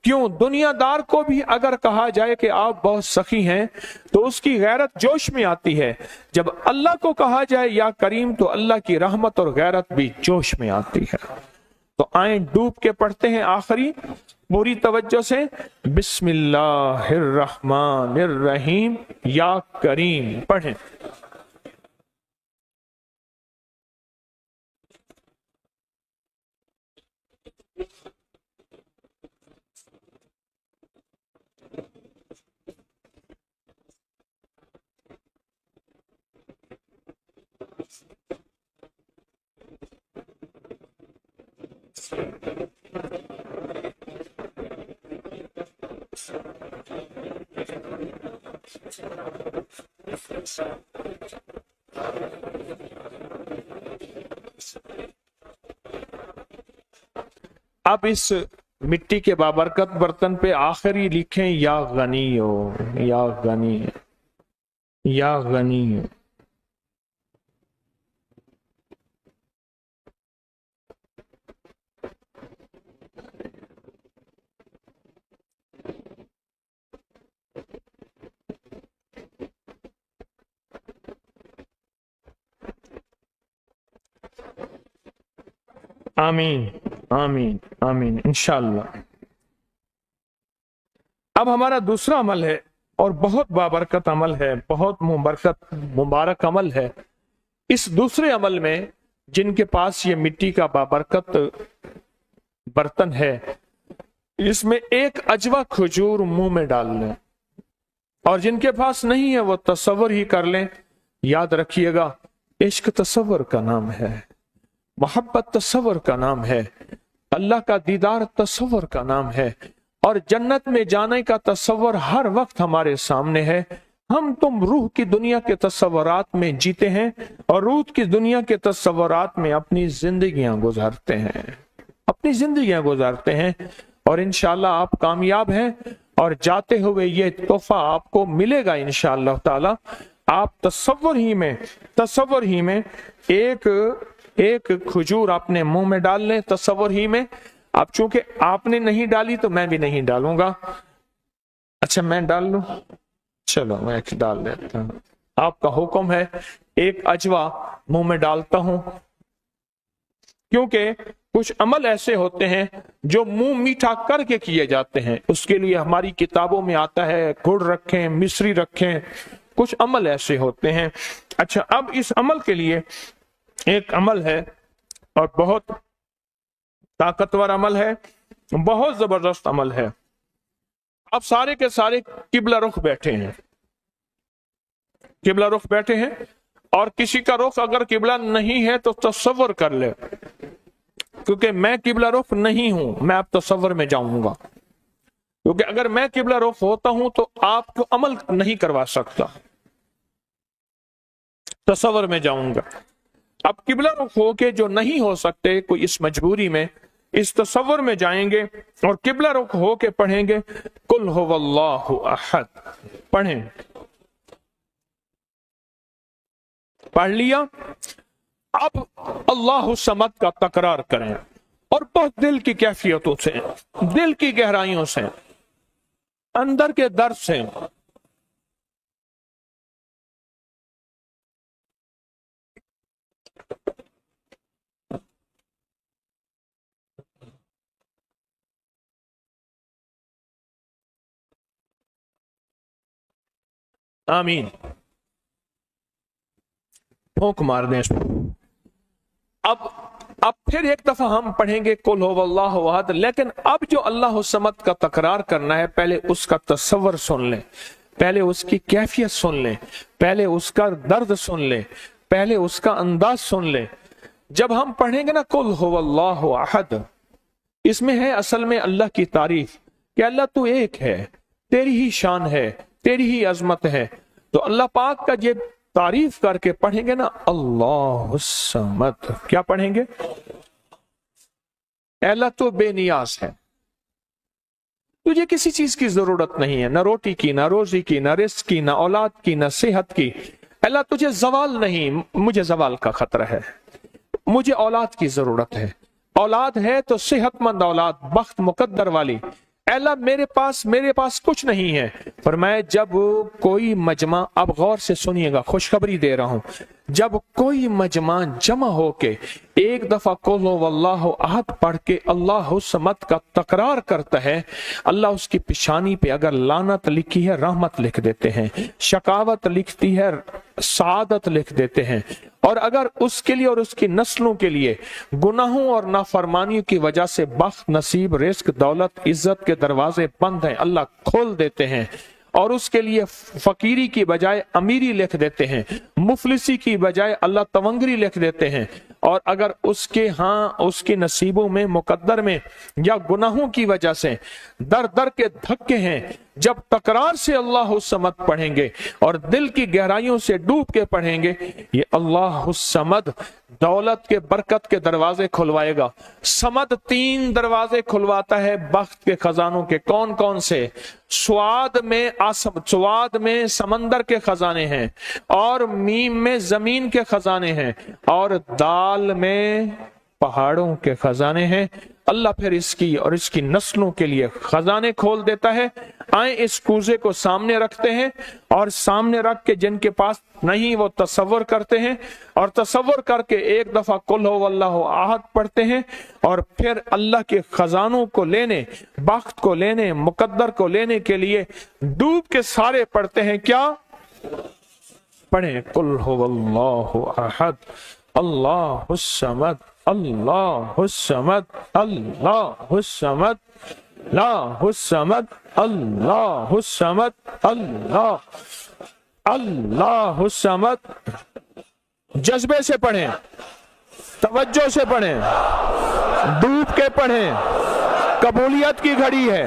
کیوں؟ دنیا دار کو بھی اگر کہا جائے کہ آپ بہت سخی ہیں تو اس کی غیرت جوش میں آتی ہے، جب اللہ کو کہا جائے یا کریم تو اللہ کی رحمت اور غیرت بھی جوش میں آتی ہے۔ تو آئیں ڈوب کے پڑھتے ہیں آخری پوری توجہ سے، بسم اللہ الرحمن الرحیم یا کریم پڑھیں۔ اب اس مٹی کے بابرکت برتن پہ آخری لکھیں یا غنیو، یا غنی، یا غنی۔ آمین آمین آمین انشاءاللہ۔ اب ہمارا دوسرا عمل ہے اور بہت بابرکت عمل ہے، بہت مبارک عمل ہے۔ اس دوسرے عمل میں جن کے پاس یہ مٹی کا بابرکت برتن ہے، اس میں ایک اجوا کھجور منہ میں ڈال لیں، اور جن کے پاس نہیں ہے وہ تصور ہی کر لیں۔ یاد رکھیے گا، عشق تصور کا نام ہے، محبت تصور کا نام ہے، اللہ کا دیدار تصور کا نام ہے، اور جنت میں جانے کا تصور ہر وقت ہمارے سامنے ہے۔ ہم تم روح کی دنیا کے تصورات میں جیتے ہیں اور روح کی دنیا کے تصورات میں اپنی زندگیاں گزارتے ہیں، اپنی زندگیاں گزارتے ہیں، اور انشاءاللہ آپ کامیاب ہیں، اور جاتے ہوئے یہ تحفہ آپ کو ملے گا انشاءاللہ تعالی۔ آپ تصور ہی میں ایک کھجور اپنے منہ میں ڈال لیں، تصور ہی میں۔ اب چونکہ آپ نے نہیں ڈالی تو میں بھی نہیں ڈالوں گا۔ اچھا میں ڈال لوں؟ چلو میں ایک ڈال دیتا ہوں، آپ کا حکم ہے۔ ایک اجوا منہ میں ڈالتا ہوں، کیونکہ کچھ عمل ایسے ہوتے ہیں جو منہ میٹھا کر کے کیے جاتے ہیں، اس کے لیے ہماری کتابوں میں آتا ہے گڑ رکھیں، مصری رکھیں، کچھ عمل ایسے ہوتے ہیں۔ اچھا اب اس عمل کے لیے ایک عمل ہے اور بہت طاقتور عمل ہے، بہت زبردست عمل ہے۔ اب سارے کے سارے قبلہ رخ بیٹھے ہیں، किबला रुख बैठे हैं, और किसी का रुख अगर किबला नहीं है तो तसव्वुर कर ले, क्योंकि मैं किबला रुख नहीं हूं, मैं अब तसव्वुर में जाऊंगा, क्योंकि अगर मैं किबला रुख होता हूं तो आपको अमल नहीं करवा सकता, तसव्वुर में जाऊंगा। अब किबला रुख हो के जो नहीं हो सकते, कोई इस मजबूरी में इस तसव्वुर में जाएंगे और किबला रुख हो के पढ़ेंगे कुल हुवल्लाहु अहद, पढ़ें, पढ़ लिया। अब अल्लाहु समद का तकरार करें और बहुत दिल की कैफियतों से, दिल की गहराइयों से, अंदर के दर्द से आमीन, फूंक मार दें। अब फिर एक दफा हम पढ़ेंगे कुल हुवल्लाहु अहद, लेकिन अब जो अल्लाह समद का तकरार करना है, पहले उसका तसव्वुर सुन लें, पहले उसकी कैफियत सुन लें, पहले उसका दर्द सुन लें, पहले उसका अंदाज सुन लें। जब हम पढ़ेंगे ना कुल हुवल्लाहु अहद, इसमें है असल में अल्लाह की तारीफ कि अल्लाह तू एक है, तेरी ही शान है, तेरी ही अजमत है। तो अल्लाह पाक का ये तारीफ करके पढ़ेंगे ना, अल्लाह समद, क्या पढ़ेंगे? अल्लाह तो बेनियाज है, तुझे किसी चीज की जरूरत नहीं है, ना रोटी की, ना रोजी की, ना रिस्क की, ना औलाद की, ना सेहत की। अल्लाह तुझे जवाल नहीं, मुझे जवाल का खतरा है, मुझे औलाद की जरूरत है, औलाद है तो सेहतमंद औलाद, बख्त मुकद्दर वाली। अल्लाह मेरे पास कुछ नहीं है। फरमाए जब कोई मजमा, अब गौर से सुनिएगा, खुशखबरी दे रहा हूं, जब कोई मजमा जमा होके एक दफा कुल हुवल्लाहु अहद पढ़ के अल्लाह समद का तकरार करता है, अल्लाह उसकी पेशानी पे अगर लानत लिखी है रहमत लिख देते हैं, शकावत लिखती है सादत लिख देते हैं, और अगर उसके लिए और उसकी नस्लों के लिए गुनाहों और नाफरमानियों की वजह से बख्त, नसीब, रिस्क, दौलत, इज्जत के दरवाजे बंद हैं, अल्लाह खोल देते हैं, और उसके लिए फकीरी की बजाय अमीरी लिख देते हैं, मुफलिसी की बजाय अल्लाह तवंगरी लिख देते हैं। और अगर उसके नसीबों में, मुकद्दर में या गुनाहों की वजह से दर दर के धक्के हैं, जब तकरार से अल्लाह समद पढ़ेंगे और दिल की गहराइयों से डूब के पढ़ेंगे, ये अल्लाह समद दौलत के, बरकत के दरवाजे खुलवाएगा। समद 3 दरवाजे खुलवाता है बख्त के खजानों के। कौन कौन से? स्वाद में समंदर के खजाने हैं, और मीम में जमीन के खजाने हैं, और दाल में पहाड़ों के खजाने हैं। अल्लाह फिर इसकी और इसकी नस्लों के लिए खजाने खोल देता है। आए इस कूजे को सामने रखते हैं, और सामने रख के जिनके पास नहीं वो तसव्वुर करते हैं, और तसव्वुर करके एक दफा कुल हुवल्लाहु अहद पढ़ते हैं, और फिर अल्लाह के खजानों को लेने, बख्त को लेने, मुकद्दर को लेने के लिए डूब के सारे पढ़ते हैं। क्या पढ़े? कुल हुवल्लाहु अहद, अल्लाहुस समद, अल्लाहुस समद, अल्लाहुस समद, अल्लाहुस समद, अल्लाहुस समद, अल्लाहुस समद। जज्बे से पढ़ें, तवज्जो से पढ़ें, डूब के पढ़ें। कबूलियत की घड़ी है,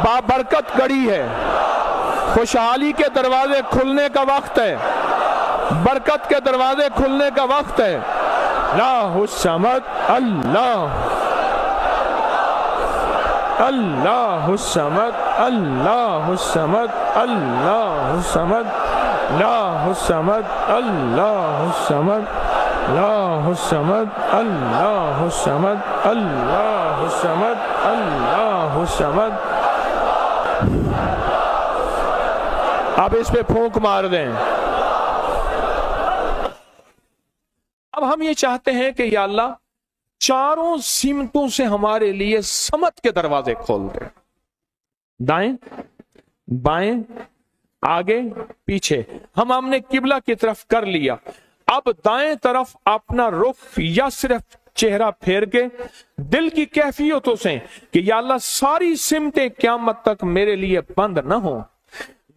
बाबरकत घड़ी है, खुशहाली के दरवाजे खुलने का वक्त है, बरकत के दरवाजे खुलने का वक्त है। अल्लाहुस समद, अल्लाहुस समद, अल्लाहुस समद, अल्लाहुस समद, अल्लाहुस समद, अल्लाहुस समद, अल्लाहुस समद, अल्लाहुस समद, अल्लाहुस समद, अल्लाहुस समद। अब इस पे फूंक मार दें। अब हम ये चाहते हैं कि या अल्लाह चारों सिमतों से हमारे लिए समत के दरवाजे खोल दे, दाएं बाएं आगे पीछे। हमने किबला की तरफ कर लिया, अब दाएं तरफ अपना रुख या सिर्फ चेहरा फेर के दिल की कैफियतों से कि या अल्लाह सारी सिमतें क़यामत तक मेरे लिए बंद ना हो।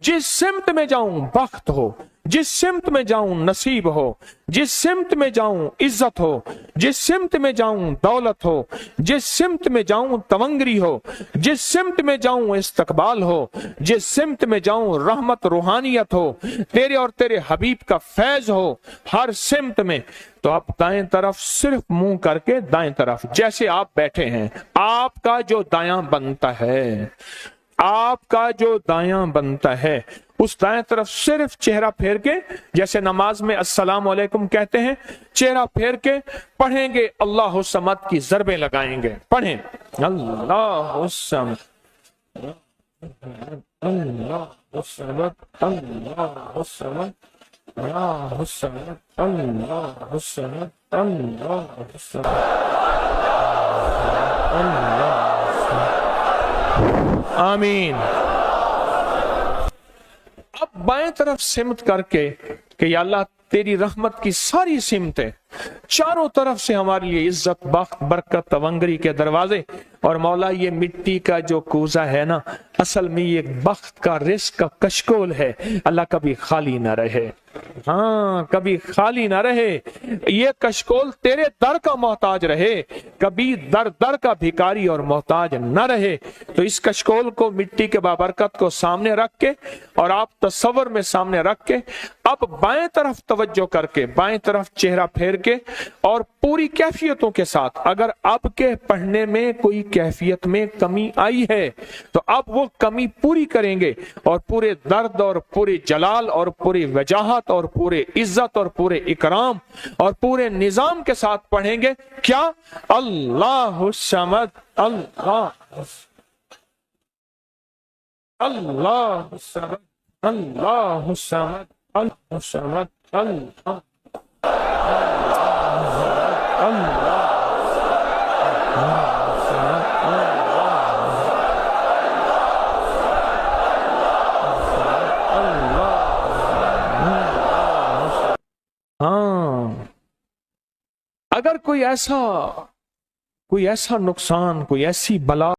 जिस सिमत में जाऊं बख्त हो, जिस सिमत में जाऊं नसीब हो, जिस सिमत में जाऊं इज्जत हो, जिस सिमत में जाऊं दौलत हो, जिस सिमत में जाऊं तवंगरी हो, जिस सिमत में जाऊं इस्तकबाल हो, जिस सिमत में जाऊं रहमत रूहानियत हो, तेरे और तेरे हबीब का फैज हो, हर सिमत में। तो आप दाएं तरफ सिर्फ मुंह करके दाएं तरफ, जैसे आप बैठे हैं, आपका जो दायां बनता है, आपका जो दायां बनता है, उस दाएं तरफ सिर्फ चेहरा फेर के, जैसे नमाज में अस्सलाम वालेकुम कहते हैं, चेहरा फेर के पढ़ेंगे, अल्लाह समद की ज़रबे लगाएंगे। पढ़ें अल्लाह समद, अल्लाह समद, अल्लाह समद, अल्लाह समद, अल्लाह समद, अल्लाह समद, अल्लाह। आमीन। अब बाएं तरफ सिमत करके कि या अल्लाह तेरी रहमत की सारी सिमतें, चारों तरफ से हमारे लिए इज्जत, बख्त, बरकत, तवंगरी के दरवाजे। और मौला ये मिट्टी का जो कूजा है ना, असल में ये बख्त का, रिस्क का कशकोल है। अल्लाह कभी खाली ना रहे, हाँ कभी खाली ना रहे। ये कशकोल तेरे दर का मोहताज रहे, कभी दर दर का भिखारी और मोहताज ना रहे। तो इस कशकोल को, मिट्टी के बाबरकत को सामने रख के, और आप तस्वर में सामने रख के, अब बाएं तरफ तवज्जो करके, बाएं तरफ चेहरा फेर के, और पूरी कैफियतों के साथ, अगर आपके पढ़ने में कोई कैफियत में कमी आई है तो आप वो कमी पूरी करेंगे, और पूरे दर्द और पूरे जलाल और पूरी वजाहत और पूरे इज्जत और पूरे इकराम और पूरे निजाम के साथ पढ़ेंगे। क्या? अल्लाह समद, अल्लाह अल्लाह समद, अल्लाह समद, अल्लाह समद, अल्लाह हाँ, अगर कोई ऐसा नुकसान, कोई ऐसी बला